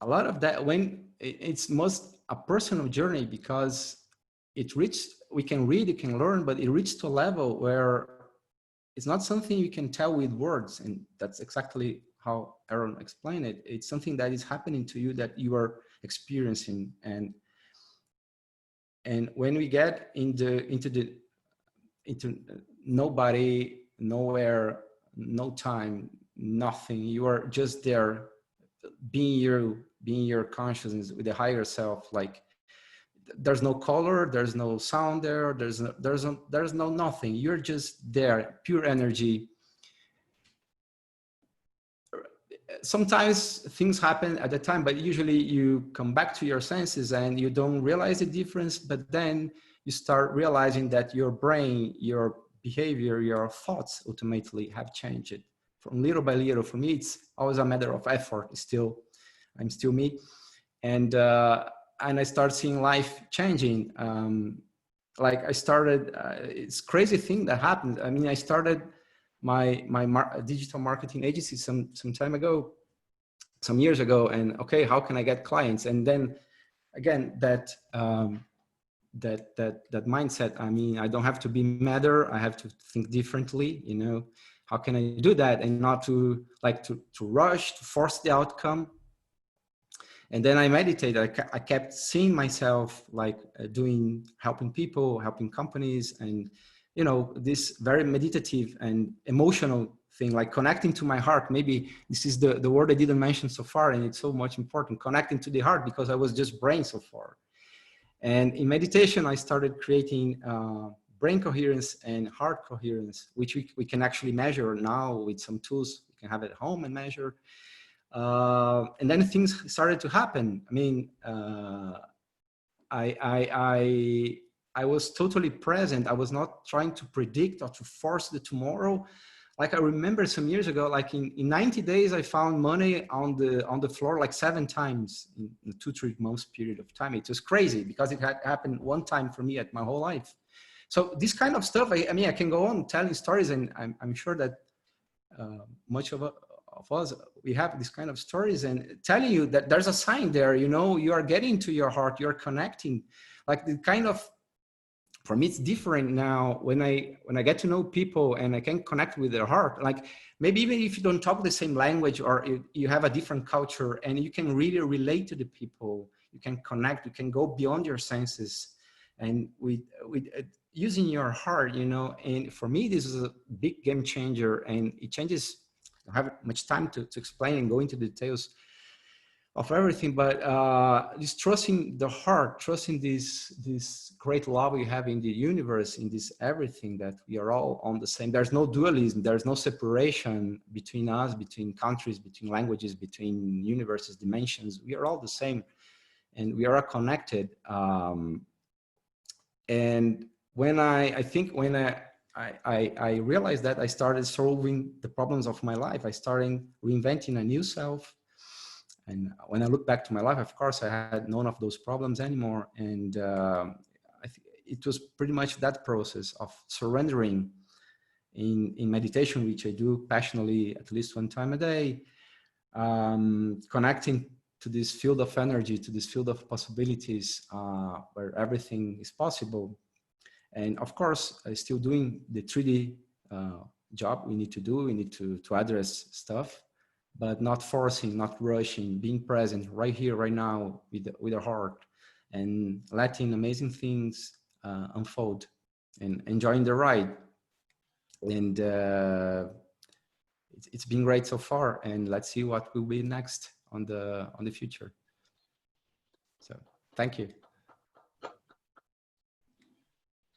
[SPEAKER 4] a lot of that, when it's most a personal journey, because we can read, you can learn, but it reached to a level where it's not something you can tell with words. And that's exactly how Aaron explained it. It's something that is happening to you, that you are experiencing. And when we get into nobody, nowhere, no time, nothing, you are just there, being your consciousness with the higher self. Like, there's no color, there's no sound there, there's no nothing. You're just there, pure energy. Sometimes things happen at the time, but usually you come back to your senses and you don't realize the difference. But then you start realizing that your brain, your behavior, your thoughts ultimately have changed from little by little. For me, it's always a matter of effort. I'm still me. And I start seeing life changing. Like I started, it's crazy thing that happened. I mean, I started my digital marketing agency some time ago, some years ago, and okay, how can I get clients? And then again, that mindset. I mean, I don't have to be madder. I have to think differently. You know, how can I do that and not to rush, to force the outcome? And then I meditated. I kept seeing myself like helping people, helping companies, and you know, this very meditative and emotional thing, like connecting to my heart. Maybe this is the word I didn't mention so far, and it's so much important, connecting to the heart, because I was just brain so far. And in meditation, I started creating brain coherence and heart coherence, which we can actually measure now with some tools we can have at home and measure. And then things started to happen. I mean, I was totally present. I was not trying to predict or to force the tomorrow. Like I remember some years ago, like in 90 days, I found money on the floor like 7 times in a 2-3 months period of time. It was crazy because it had happened one time for me at my whole life. So this kind of stuff, I mean, I can go on telling stories, and I'm sure that much of us, we have this kind of stories, and telling you that there's a sign there, you know, you are getting to your heart, you're connecting. Like the kind of, for me, it's different now when I get to know people and I can connect with their heart. Like maybe even if you don't talk the same language, or you have a different culture, and you can really relate to the people, you can connect, you can go beyond your senses, and with using your heart, you know. And for me, this is a big game changer, and it changes. I don't have much time to explain and go into the details of everything, but just trusting the heart, trusting this great love we have in the universe, in this everything, that we are all on the same. There's no dualism, there's no separation between us, between countries, between languages, between universes, dimensions. We are all the same, and we are connected. And when I realized that, I started solving the problems of my life. I started reinventing a new self. And when I look back to my life, of course, I had none of those problems anymore. And I think it was pretty much that process of surrendering in meditation, which I do passionately at least 1 time a day, connecting to this field of energy, to this field of possibilities, where everything is possible. And of course, I'm still doing the 3D job we need to do. We need to address stuff, but not forcing, not rushing, being present right here, right now with the heart, and letting amazing things unfold, and enjoying the ride. And it's been great so far, and let's see what will be next on the future. So thank you.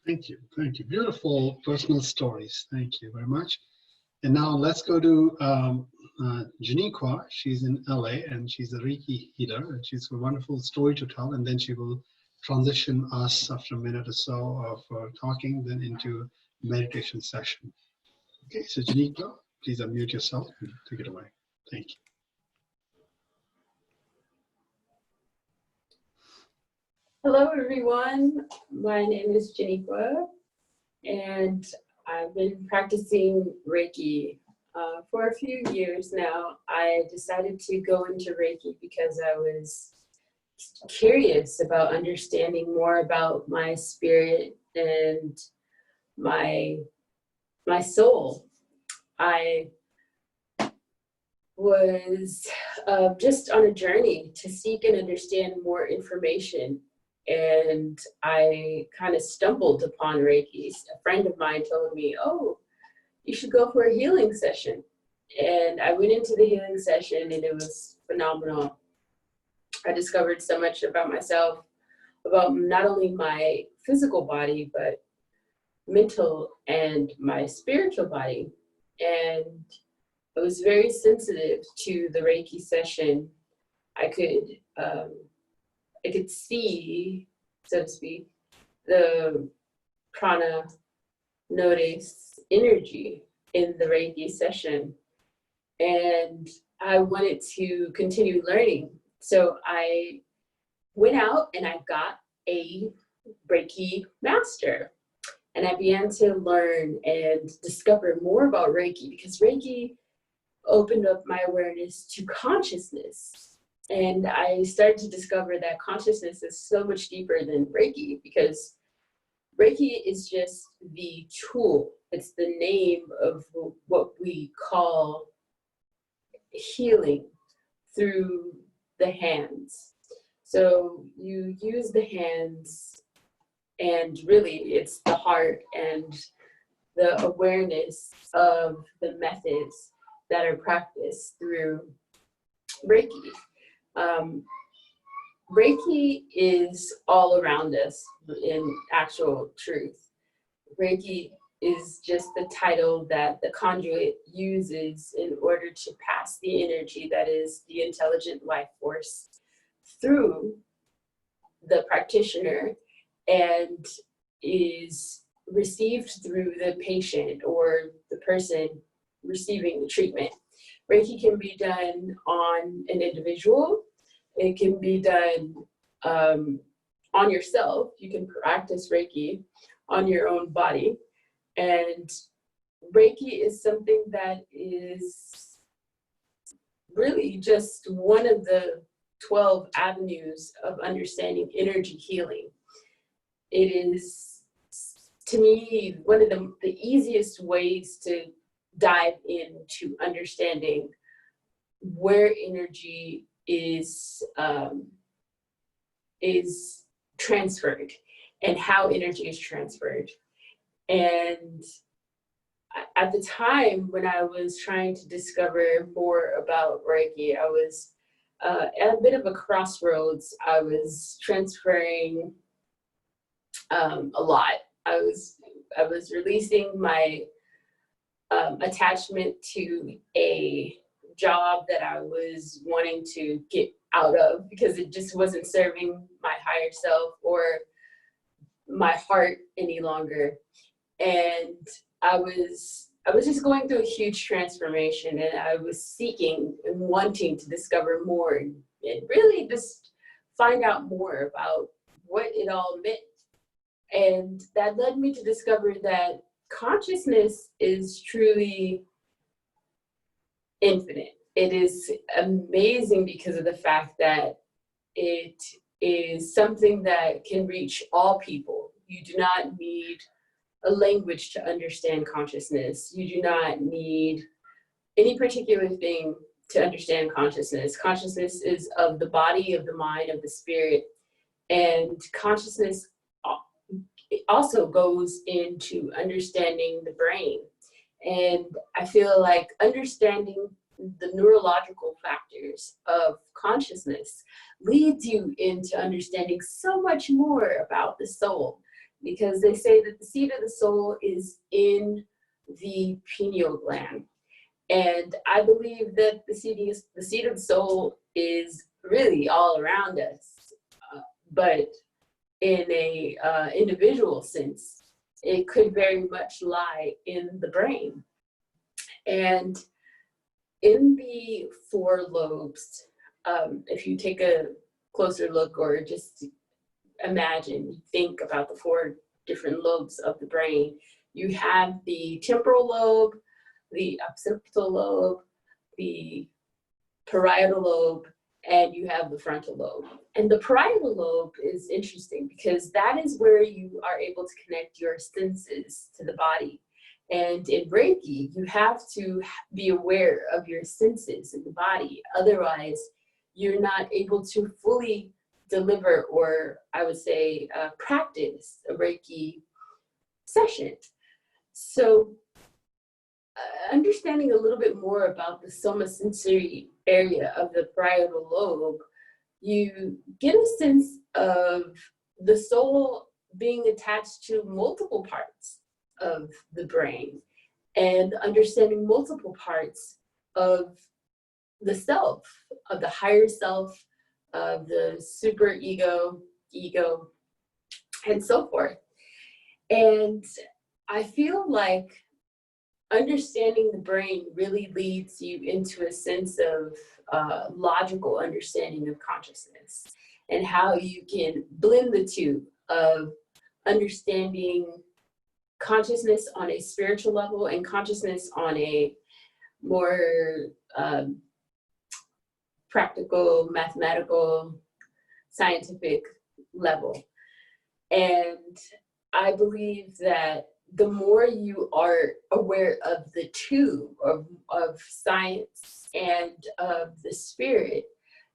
[SPEAKER 1] Thank you. Thank you. Beautiful personal stories. Thank you very much. And now let's go to Janiqua. She's in LA, and she's a Reiki healer, and she's a wonderful story to tell. And then she will transition us after a minute or so of talking, then into meditation session. Okay, so Janiqua, please unmute yourself and take it away. Thank you.
[SPEAKER 5] Hello, everyone. My name is Janiqua, and I've been practicing Reiki For a few years now, I decided to go into Reiki because I was curious about understanding more about my spirit and my soul. I was just on a journey to seek and understand more information, and I kind of stumbled upon Reiki. A friend of mine told me, "Oh, you should go for a healing session." And I went into the healing session, and it was phenomenal. I discovered so much about myself, about not only my physical body, but mental and my spiritual body. And I was very sensitive to the Reiki session. I could see, so to speak, the prana notice energy in the Reiki session. And I wanted to continue learning. So I went out and I got a Reiki master. And I began to learn and discover more about Reiki, because Reiki opened up my awareness to consciousness. And I started to discover that consciousness is so much deeper than Reiki, because Reiki is just the tool. It's the name of what we call healing through the hands. So you use the hands, and really it's the heart and the awareness of the methods that are practiced through Reiki. Reiki is all around us in actual truth. Reiki is just the title that the conduit uses in order to pass the energy that is the intelligent life force through the practitioner, and is received through the patient or the person receiving the treatment. Reiki can be done on an individual. It can be done on yourself. You can practice Reiki on your own body. And Reiki is something that is really just one of the 12 avenues of understanding energy healing. It is, to me, one of the easiest ways to dive into understanding where energy is transferred and how energy is transferred. And at the time when I was trying to discover more about Reiki, I was at a bit of a crossroads. I was transferring a lot. I was releasing my attachment to a job that I was wanting to get out of because it just wasn't serving my higher self or my heart any longer. And I was just going through a huge transformation, and I was seeking and wanting to discover more and really just find out more about what it all meant. And that led me to discover that consciousness is truly infinite. It is amazing because of the fact that it is something that can reach all people. You do not need a language to understand consciousness. You do not need any particular thing to understand consciousness. Consciousness is of the body, of the mind, of the spirit. And consciousness also goes into understanding the brain. And I feel like understanding the neurological factors of consciousness leads you into understanding so much more about the soul, because they say that the seat of the soul is in the pineal gland. And I believe that the seat of the soul is really all around us, but in a individual sense, it could very much lie in the brain. And in the four lobes, if you take a closer look or just imagine, think about the four different lobes of the brain, you have the temporal lobe, the occipital lobe, the parietal lobe, and you have the frontal lobe. And the parietal lobe is interesting because that is where you are able to connect your senses to the body. And in Reiki, you have to be aware of your senses in the body. Otherwise, you're not able to fully deliver, or I would say practice a Reiki session. So understanding a little bit more about the somasensory area of the parietal lobe, you get a sense of the soul being attached to multiple parts of the brain and understanding multiple parts of the self, of the higher self, of the super ego, and so forth. And I feel like understanding the brain really leads you into a sense of logical understanding of consciousness and how you can blend the two of understanding consciousness on a spiritual level and consciousness on a more practical, mathematical, scientific level. And I believe that the more you are aware of the two, of science and of the spirit,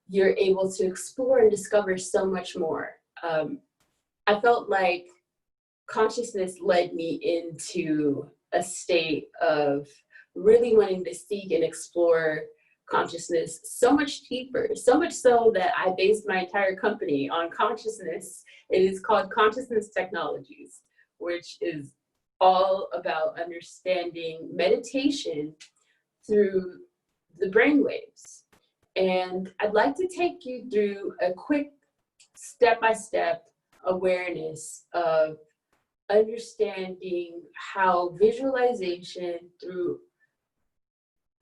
[SPEAKER 5] you're able to explore and discover so much more. I felt like consciousness led me into a state of really wanting to seek and explore consciousness so much deeper, so much so that I based my entire company on consciousness. It is called Consciousness Technologies, which is all about understanding meditation through the brainwaves. And I'd like to take you through a quick step-by-step awareness of understanding how visualization through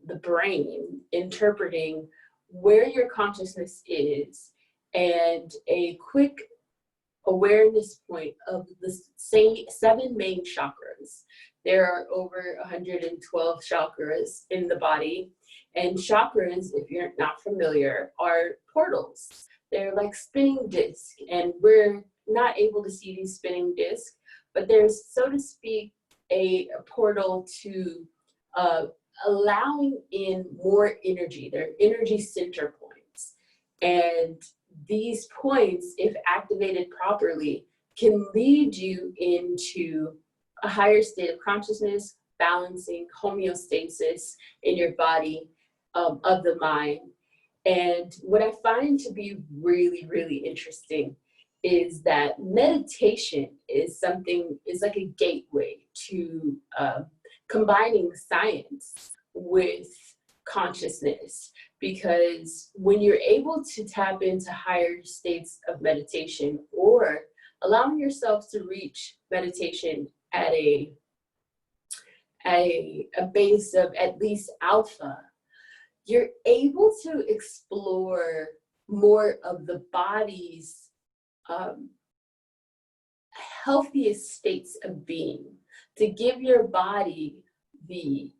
[SPEAKER 5] the brain, interpreting where your consciousness is, and a quick awareness point of the same 7 main chakras. There are over 112 chakras in the body, and chakras, if you're not familiar, are portals. They're like spinning discs, and we're not able to see these spinning discs, but there's, so to speak, a portal to allowing in more energy. They're energy center points. And these points, if activated properly, can lead you into a higher state of consciousness, balancing homeostasis in your body, of the mind. And what I find to be really, really interesting is that meditation is like a gateway to combining science with consciousness, because when you're able to tap into higher states of meditation, or allowing yourself to reach meditation at a base of at least alpha, you're able to explore more of the body's healthiest states of being, to give your body the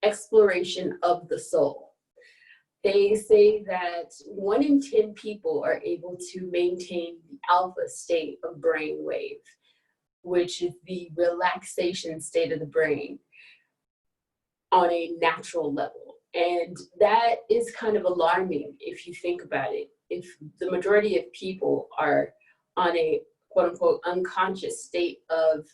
[SPEAKER 5] exploration of the soul. They say that 1 in 10 people are able to maintain the alpha state of brainwave, which is the relaxation state of the brain, on a natural level. And that is kind of alarming if you think about it. If the majority of people are on a quote unquote unconscious state of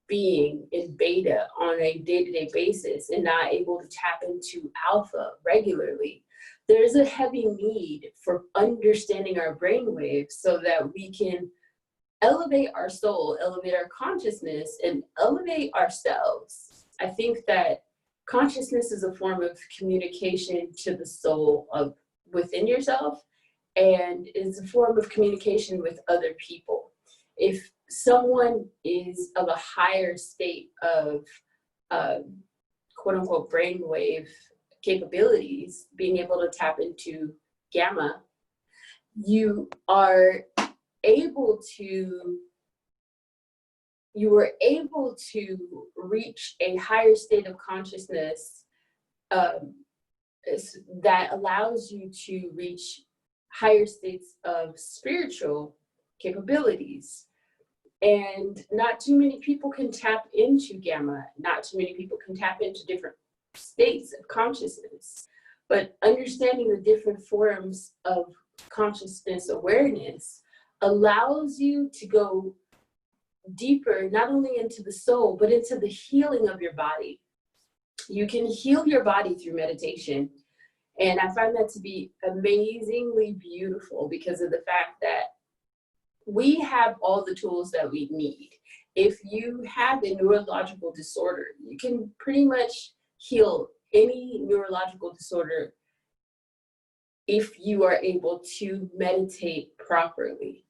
[SPEAKER 5] being in beta on a day-to-day basis and not able to tap into alpha regularly, there's a heavy need for understanding our brainwaves so that we can elevate our soul, elevate our consciousness, and elevate ourselves. I think that consciousness is a form of communication to the soul of within yourself, and is a form of communication with other people. If someone is of a higher state of quote unquote brainwave capabilities, being able to tap into gamma, you are able to reach a higher state of consciousness that allows you to reach higher states of spiritual capabilities. And not too many people can tap into gamma. Not too many people can tap into different states of consciousness. But understanding the different forms of consciousness awareness allows you to go deeper, not only into the soul, but into the healing of your body. You can heal your body through meditation. And I find that to be amazingly beautiful because of the fact that we have all the tools that we need. If you have a neurological disorder, you can pretty much heal any neurological disorder if you are able to meditate properly.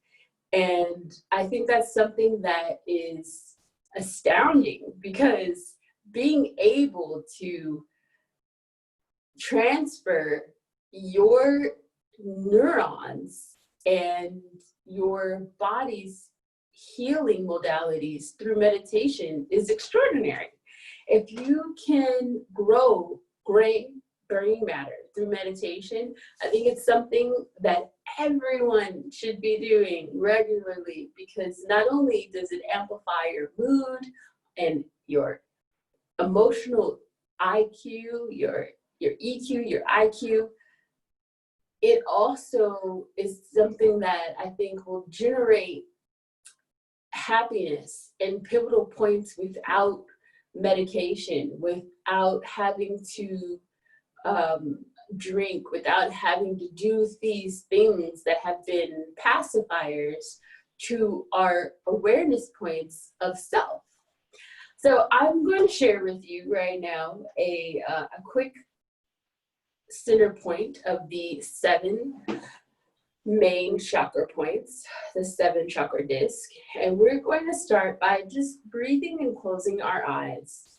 [SPEAKER 5] And I think that's something that is astounding, because being able to transfer your neurons and your body's healing modalities through meditation is extraordinary. If you can grow great brain matter through meditation, I think it's something that everyone should be doing regularly, because not only does it amplify your mood and your emotional IQ, your EQ, your IQ, it also is something that I think will generate happiness and pivotal points without medication, without having to drink, without having to do these things that have been pacifiers to our awareness points of self. So I'm going to share with you right now a quick center point of the 7 main chakra points, the 7 chakra disc. And we're going to start by just breathing and closing our eyes.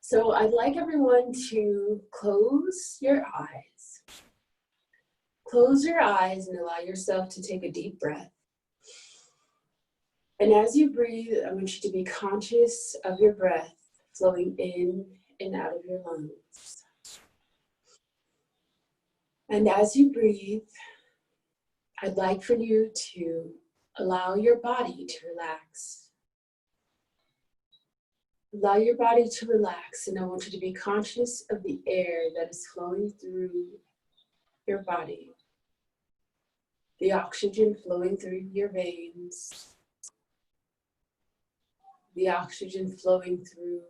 [SPEAKER 5] So I'd like everyone to close your eyes. Close your eyes and allow yourself to take a deep breath. And as you breathe, I want you to be conscious of your breath flowing in and out of your lungs. And as you breathe, I'd like for you to allow your body to relax. Allow your body to relax, and I want you to be conscious of the air that is flowing through your body. The oxygen flowing through your veins. The oxygen flowing through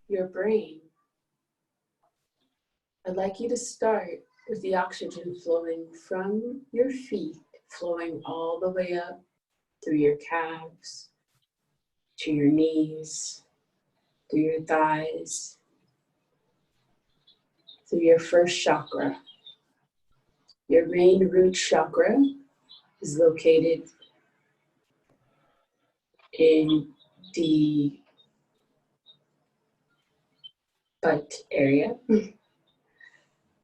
[SPEAKER 5] your brain. I'd like you to start with the oxygen flowing from your feet, flowing all the way up through your calves, to your knees, through your thighs, through your first chakra. Your main root chakra is located in the butt area.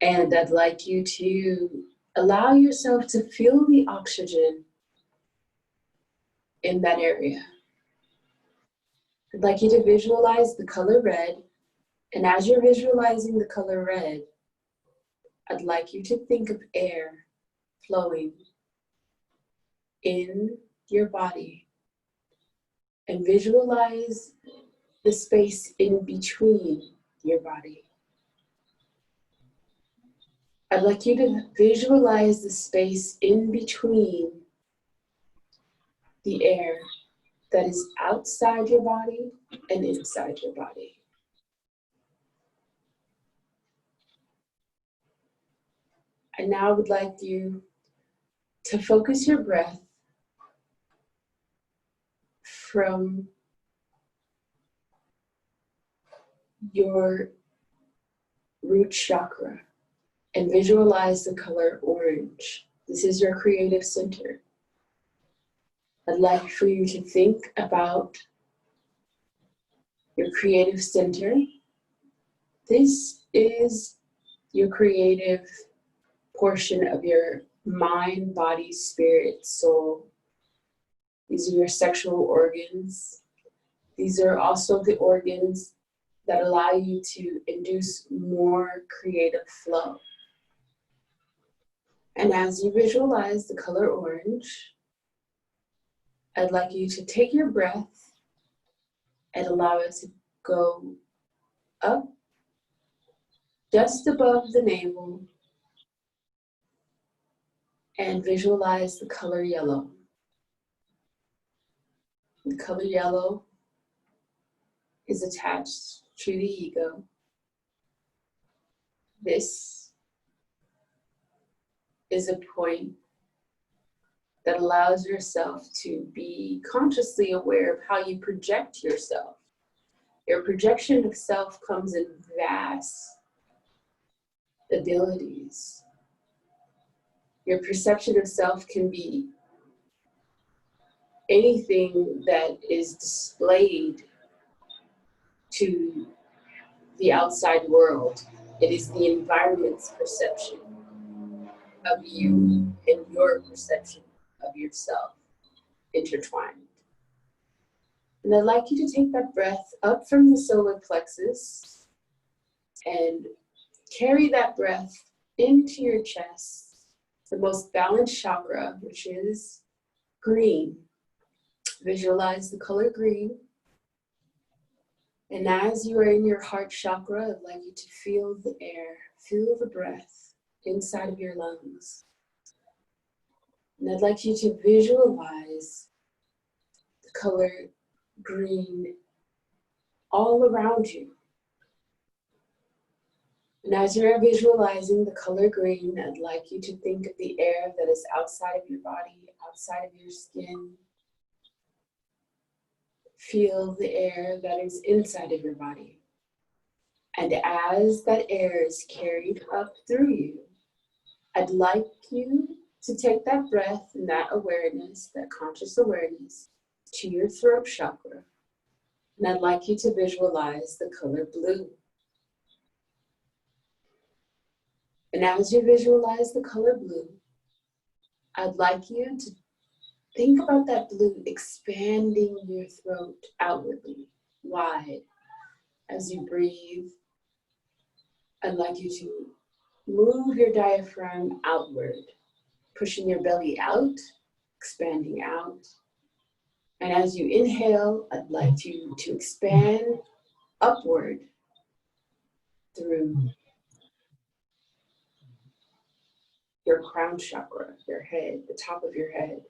[SPEAKER 5] And I'd like you to allow yourself to feel the oxygen in that area. I'd like you to visualize the color red. And as you're visualizing the color red, I'd like you to think of air flowing in your body. And visualize the space in between your body. I'd like you to visualize the space in between the air that is outside your body and inside your body. And now I would like you to focus your breath from your root chakra and visualize the color orange. This is your creative center. I'd like for you to think about your creative center. This is your creative portion of your mind, body, spirit, soul. These are your sexual organs. These are also the organs that allow you to induce more creative flow. And as you visualize the color orange, I'd like you to take your breath and allow it to go up just above the navel and visualize the color yellow. The color yellow is attached to the ego. This is a point that allows yourself to be consciously aware of how you project yourself. Your projection of self comes in vast abilities. Your perception of self can be anything that is displayed to the outside world. It is the environment's perception of you and your perception of yourself intertwined. And I'd like you to take that breath up from the solar plexus and carry that breath into your chest, the most balanced chakra, which is green. Visualize the color green. And as you are in your heart chakra, I'd like you to feel the air, feel the breath inside of your lungs. And I'd like you to visualize the color green all around you. And as you're visualizing the color green, I'd like you to think of the air that is outside of your body, outside of your skin. Feel the air that is inside of your body. And as that air is carried up through you, I'd like you to take that breath and that awareness, that conscious awareness, to your throat chakra. And I'd like you to visualize the color blue. And as you visualize the color blue, I'd like you to think about that blue expanding your throat outwardly, wide. As you breathe, I'd like you to move your diaphragm outward, pushing your belly out, expanding out. And as you inhale, I'd like you to expand upward through your crown chakra, your head, the top of your head.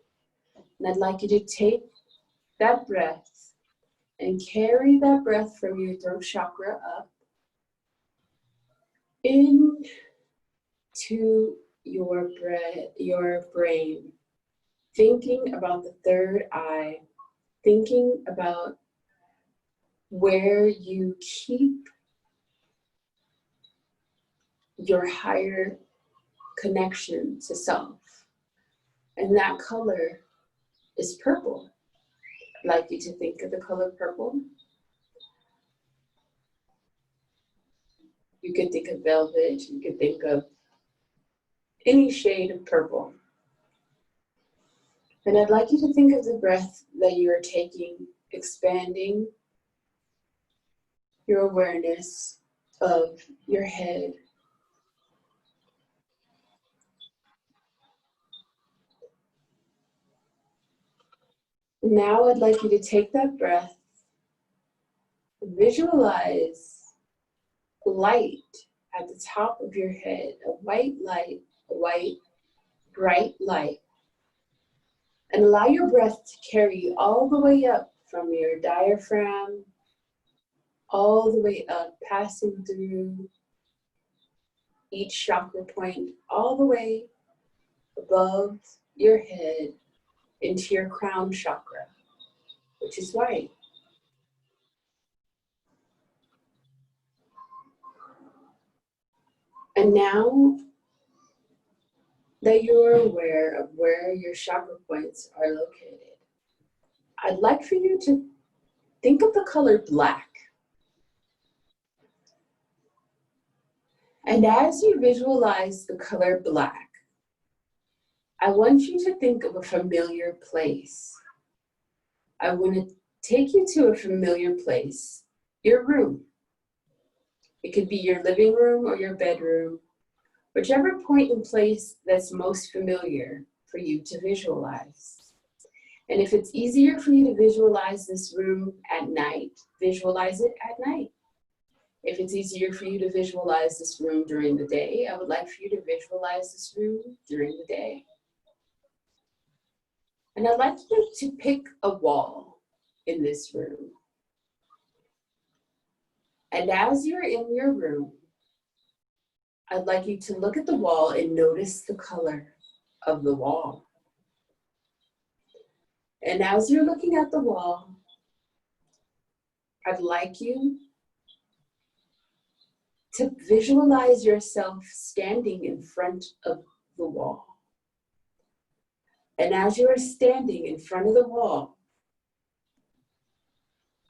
[SPEAKER 5] And I'd like you to take that breath and carry that breath from your throat chakra up into your brain, thinking about the third eye, thinking about where you keep your higher connection to self. And that color is purple. I'd like you to think of the color purple. You could think of velvet, you could think of any shade of purple. And I'd like you to think of the breath that you are taking, expanding your awareness of your head. Now I'd like you to take that breath, visualize light at the top of your head, a white light, a white, bright light. And allow your breath to carry you all the way up from your diaphragm, all the way up, passing through each chakra point, all the way above your head into your crown chakra, which is white. And now that you're aware of where your chakra points are located, I'd like for you to think of the color black. And as you visualize the color black, I want you to think of a familiar place. I want to take you to a familiar place, your room. It could be your living room or your bedroom, whichever point and place that's most familiar for you to visualize. And if it's easier for you to visualize this room at night, visualize it at night. If it's easier for you to visualize this room during the day, I would like for you to visualize this room during the day. And I'd like you to pick a wall in this room. And as you're in your room, I'd like you to look at the wall and notice the color of the wall. And as you're looking at the wall, I'd like you to visualize yourself standing in front of the wall. And as you are standing in front of the wall,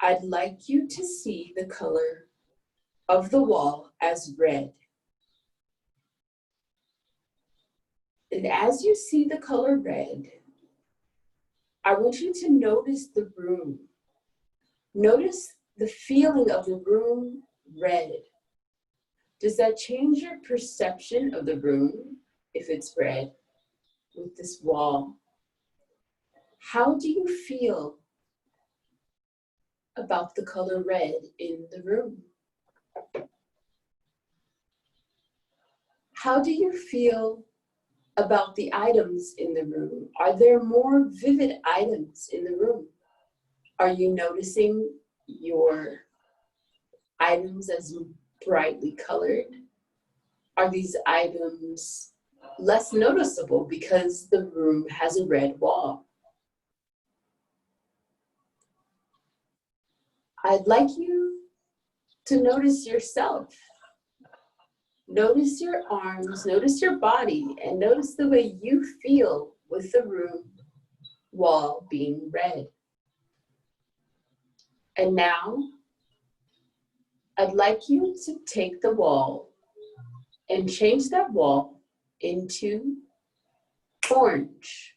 [SPEAKER 5] I'd like you to see the color of the wall as red. And as you see the color red, I want you to notice the room. Notice the feeling of the room red. Does that change your perception of the room if it's red with this wall? How do you feel about the color red in the room? How do you feel about the items in the room? Are there more vivid items in the room? Are you noticing your items as brightly colored? Are these items less noticeable because the room has a red wall? I'd like you to notice yourself. Notice your arms, notice your body, and notice the way you feel with the room wall being red. And now, I'd like you to take the wall and change that wall into orange.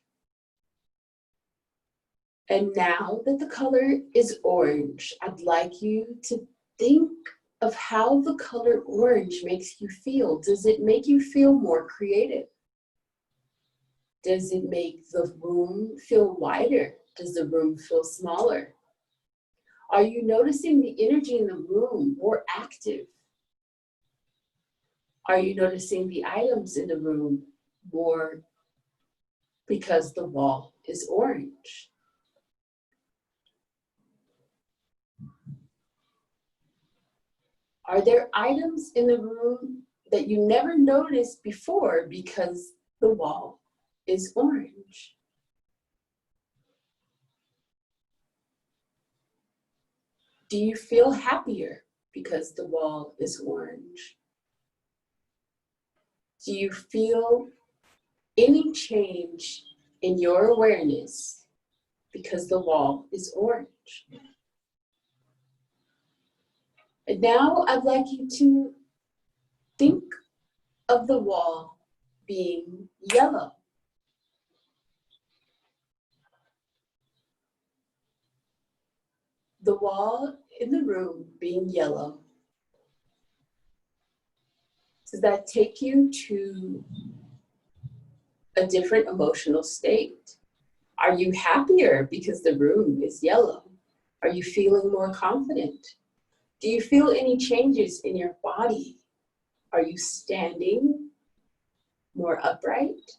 [SPEAKER 5] And now that the color is orange, I'd like you to think of how the color orange makes you feel. Does it make you feel more creative? Does it make the room feel wider? Does the room feel smaller? Are you noticing the energy in the room more active? Are you noticing the items in the room more because the wall is orange? Are there items in the room that you never noticed before because the wall is orange? Do you feel happier because the wall is orange? Do you feel any change in your awareness because the wall is orange? And now I'd like you to think of the wall being yellow. The wall in the room being yellow. Does that take you to a different emotional state? Are you happier because the room is yellow? Are you feeling more confident? Do you feel any changes in your body? Are you standing more upright?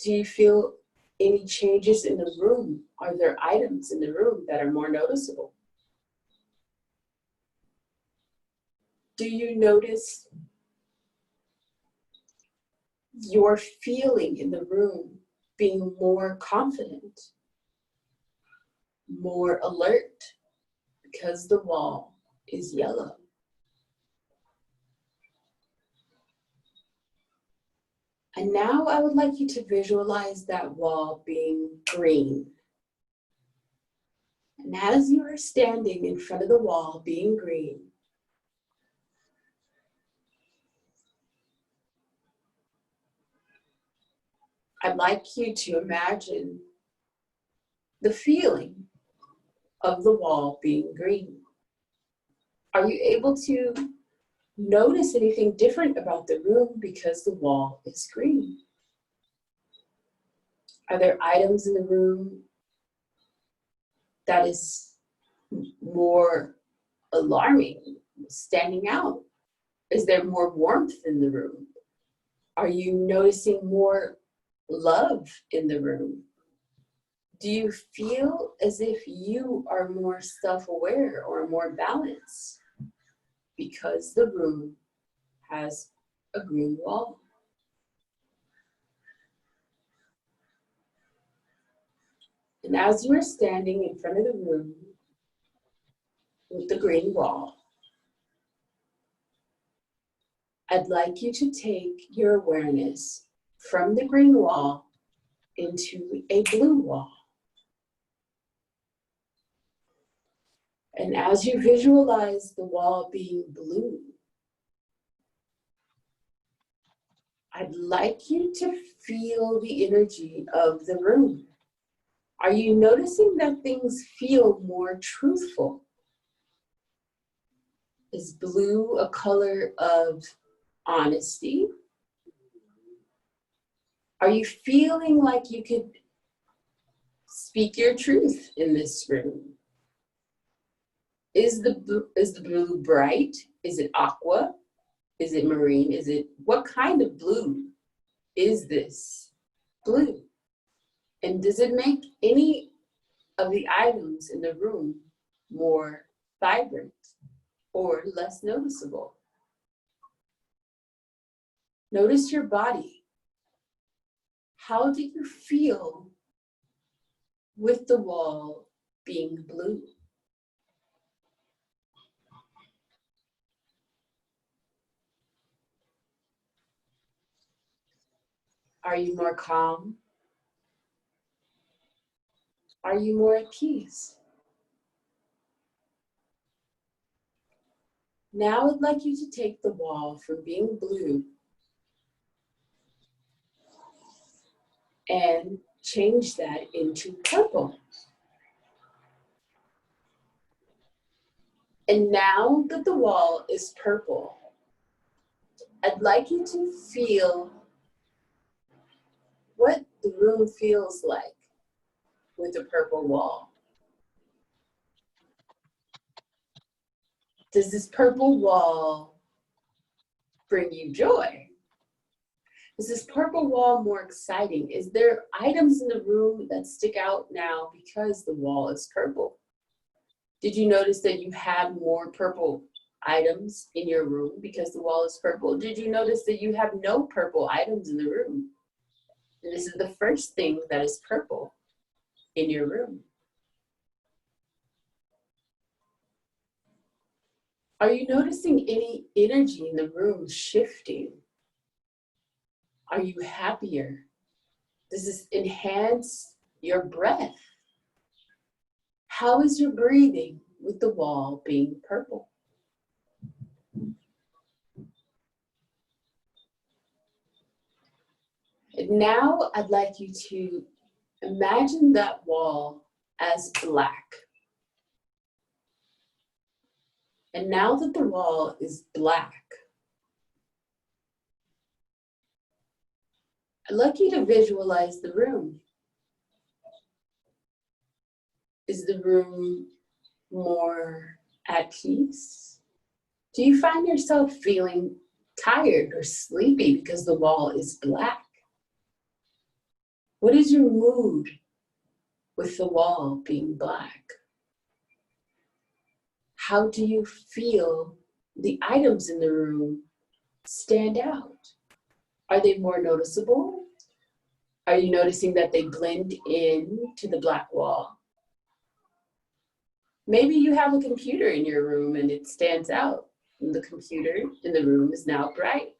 [SPEAKER 5] Do you feel any changes in the room? Are there items in the room that are more noticeable? Do you notice your feeling in the room being more confident, more alert because the wall is yellow? And now I would like you to visualize that wall being green. And as you are standing in front of the wall being green, I'd like you to imagine the feeling of the wall being green. Are you able to notice anything different about the room because the wall is green? Are there items in the room that is more alarming, standing out? Is there more warmth in the room? Are you noticing more love in the room? Do you feel as if you are more self-aware or more balanced because the room has a green wall? And as you are standing in front of the room with the green wall, I'd like you to take your awareness from the green wall into a blue wall. And as you visualize the wall being blue, I'd like you to feel the energy of the room. Are you noticing that things feel more truthful? Is blue a color of honesty? Are you feeling like you could speak your truth in this room? Is the blue bright? Is it aqua? Is it marine? What kind of blue is this blue? And does it make any of the items in the room more vibrant or less noticeable? Notice your body. How do you feel with the wall being blue? Are you more calm? Are you more at peace? Now I'd like you to take the wall from being blue and change that into purple. And now that the wall is purple, I'd like you to feel what the room feels like with a purple wall. Does this purple wall bring you joy? Is this purple wall more exciting? Is there items in the room that stick out now because the wall is purple? Did you notice that you have more purple items in your room because the wall is purple? Did you notice that you have no purple items in the room? And this is the first thing that is purple in your room. Are you noticing any energy in the room shifting? Are you happier? Does this enhance your breath? How is your breathing with the wall being purple? And now I'd like you to imagine that wall as black. And now that the wall is black, I'd like you to visualize the room. Is the room more at peace? Do you find yourself feeling tired or sleepy because the wall is black? What is your mood with the wall being black? How do you feel the items in the room stand out? Are they more noticeable? Are you noticing that they blend in to the black wall? Maybe you have a computer in your room and it stands out. And the computer in the room is now bright.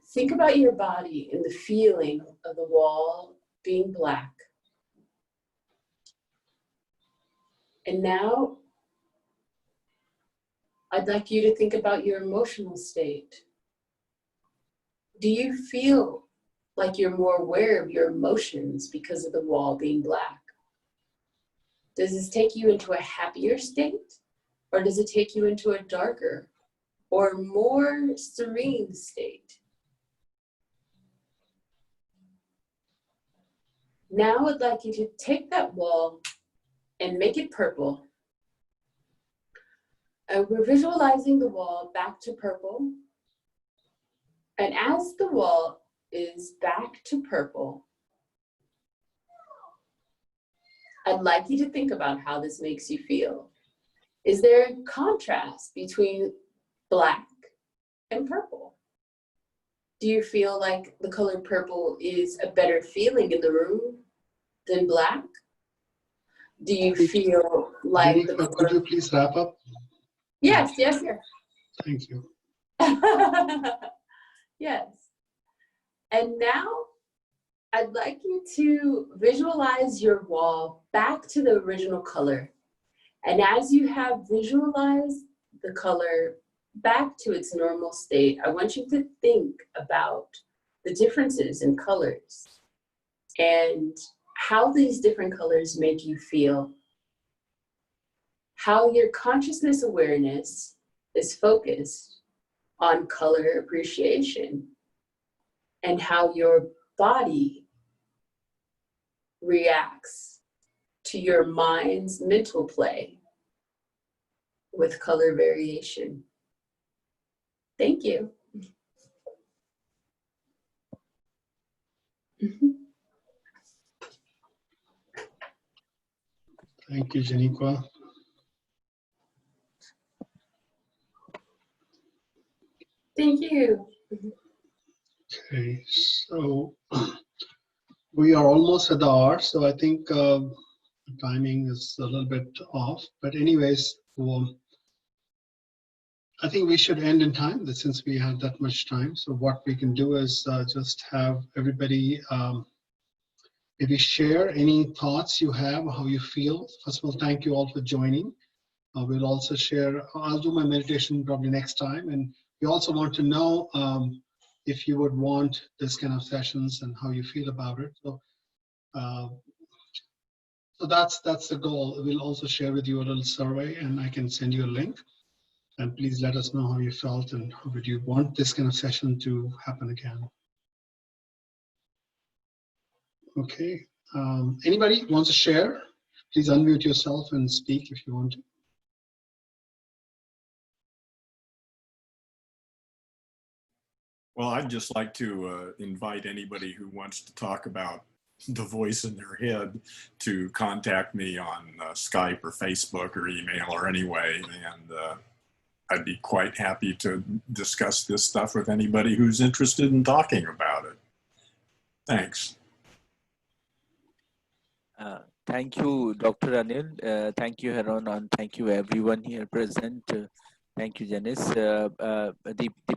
[SPEAKER 5] Think about your body and the feeling of the wall being black. And now, I'd like you to think about your emotional state. Do you feel like you're more aware of your emotions because of the wall being black? Does this take you into a happier state? Or does it take you into a darker or more serene state? Now I'd like you to take that wall and make it purple. And we're visualizing the wall back to purple. And as the wall is back to purple, I'd like you to think about how this makes you feel. Is there a contrast between black and purple? Do you feel like the color purple is a better feeling in the room than black? Do you feel like the color...
[SPEAKER 1] Could you please wrap up?
[SPEAKER 5] Yes.
[SPEAKER 1] Thank you.
[SPEAKER 5] Yes. And now I'd like you to visualize your wall back to the original color. And as you have visualized the color back to its normal state, I want you to think about the differences in colors and how these different colors make you feel. How your consciousness awareness is focused on color appreciation and how your body reacts to your mind's mental play with color variation. Thank you.
[SPEAKER 1] Thank you, Janiqua.
[SPEAKER 5] Thank you.
[SPEAKER 1] Okay, so we are almost at the hour, so I think the timing is a little bit off. But anyways, I think we should end in time since we have that much time. So what we can do is just have everybody maybe share any thoughts you have, how you feel. First of all, thank you all for joining. We'll also share, I'll do my meditation probably next time. And we also want to know if you would want this kind of sessions and how you feel about it. So, so that's the goal. We'll also share with you a little survey and I can send you a link. And please let us know how you felt and how would you want this kind of session to happen again. Okay, anybody wants to share? Please unmute yourself and speak if you want to.
[SPEAKER 2] Well, I'd just like to invite anybody who wants to talk about the voice in their head to contact me on Skype or Facebook or email or anyway, and I'd be quite happy to discuss this stuff with anybody who's interested in talking about it. Thanks.
[SPEAKER 6] Thank you, Dr. Anil. Thank you, Heron, and thank you everyone here present. Thank you, Janice. The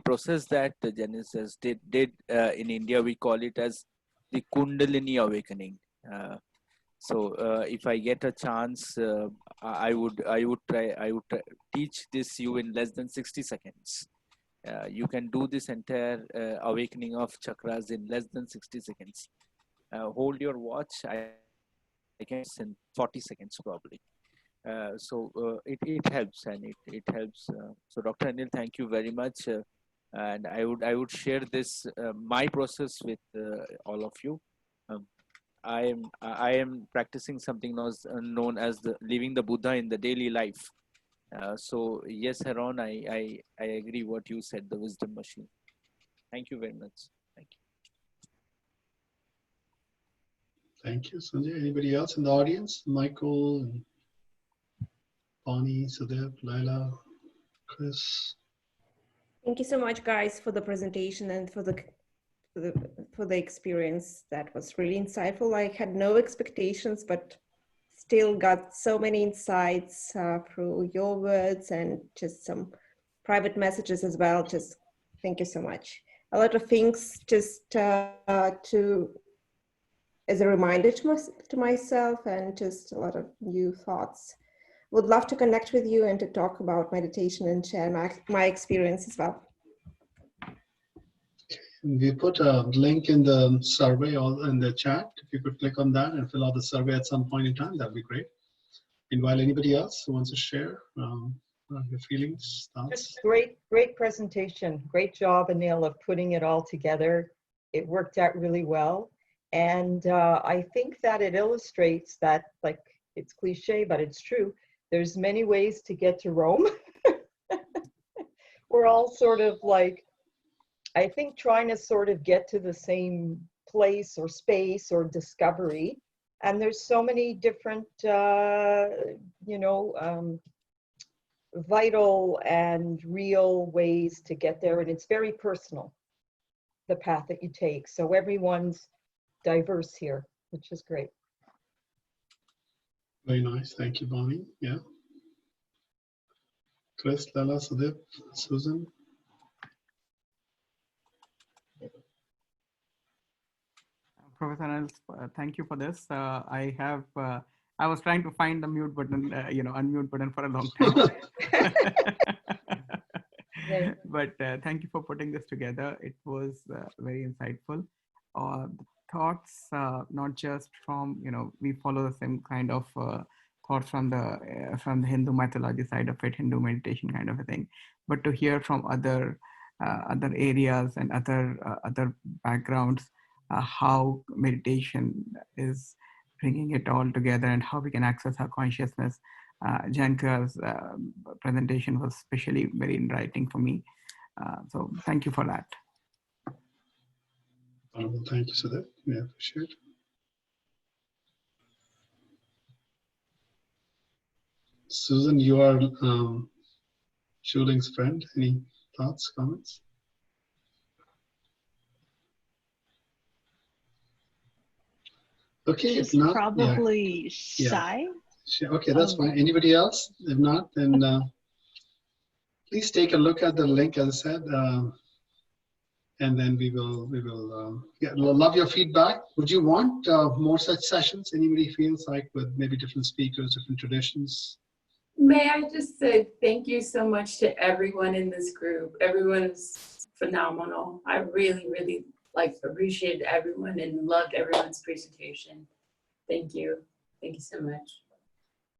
[SPEAKER 6] process that Janice has did in India, we call it as the Kundalini awakening. So if I get a chance, I would teach this you in less than 60 seconds. You can do this entire awakening of chakras in less than 60 seconds. Hold your watch. I guess in 40 seconds probably. So it helps, and it helps. So Dr. Anil, thank you very much. And I would share this my process with all of you. I am practicing something known as living the Buddha in the daily life. So yes, Heron, I agree what you said, the wisdom machine. Thank you very much. Thank you.
[SPEAKER 1] Thank you, Sanjay. Anybody else in the audience? Michael and Bonnie, Sudev, Laila, Chris.
[SPEAKER 7] Thank you so much, guys, for the presentation and for the experience. That was really insightful. I had no expectations, but still got so many insights through your words and just some private messages as well. Just thank you so much. A lot of things just as a reminder to myself, and just a lot of new thoughts. Would love to connect with you and to talk about meditation and share my experience as well.
[SPEAKER 1] We put a link in the survey or in the chat. If you could click on that and fill out the survey at some point in time, that'd be great. invite anybody else who wants to share your feelings, thoughts.
[SPEAKER 8] Just great presentation. Great job, Anil, of putting it all together. It worked out really well. And I think that it illustrates that, like, it's cliche, but it's true. There's many ways to get to Rome. We're all sort of like, I think, trying to sort of get to the same place or space or discovery. And there's so many different, vital and real ways to get there. And it's very personal, the path that you take. So everyone's diverse here, which is great.
[SPEAKER 1] Very nice. Thank you, Bonnie. Yeah. Chris, Lala, Sudip, Susan.
[SPEAKER 9] Professor Anil, thank you for this. I was trying to find the mute button, unmute button for a long time. But thank you for putting this together. It was very insightful. The thoughts, not just from, we follow the same kind of thoughts from the Hindu mythology side of it, Hindu meditation kind of a thing, but to hear from other areas and other backgrounds, how meditation is bringing it all together and how we can access our consciousness. Janiqua's presentation was especially very enlightening for me. So thank you for that.
[SPEAKER 1] Thank you, Sudip. We appreciate it. Susan, you are Xuling's friend. Any thoughts, comments? Okay,
[SPEAKER 3] She's
[SPEAKER 1] if not,
[SPEAKER 3] probably shy.
[SPEAKER 1] Okay, that's fine. Anybody else? If not, then please take a look at the link, as I said, and then we will love your feedback. Would you want more such sessions? Anybody feels like, with maybe different speakers, different traditions?
[SPEAKER 5] May I just say thank you so much to everyone in this group. Everyone is phenomenal. I really, really appreciated everyone and loved everyone's presentation. Thank you. Thank you so much.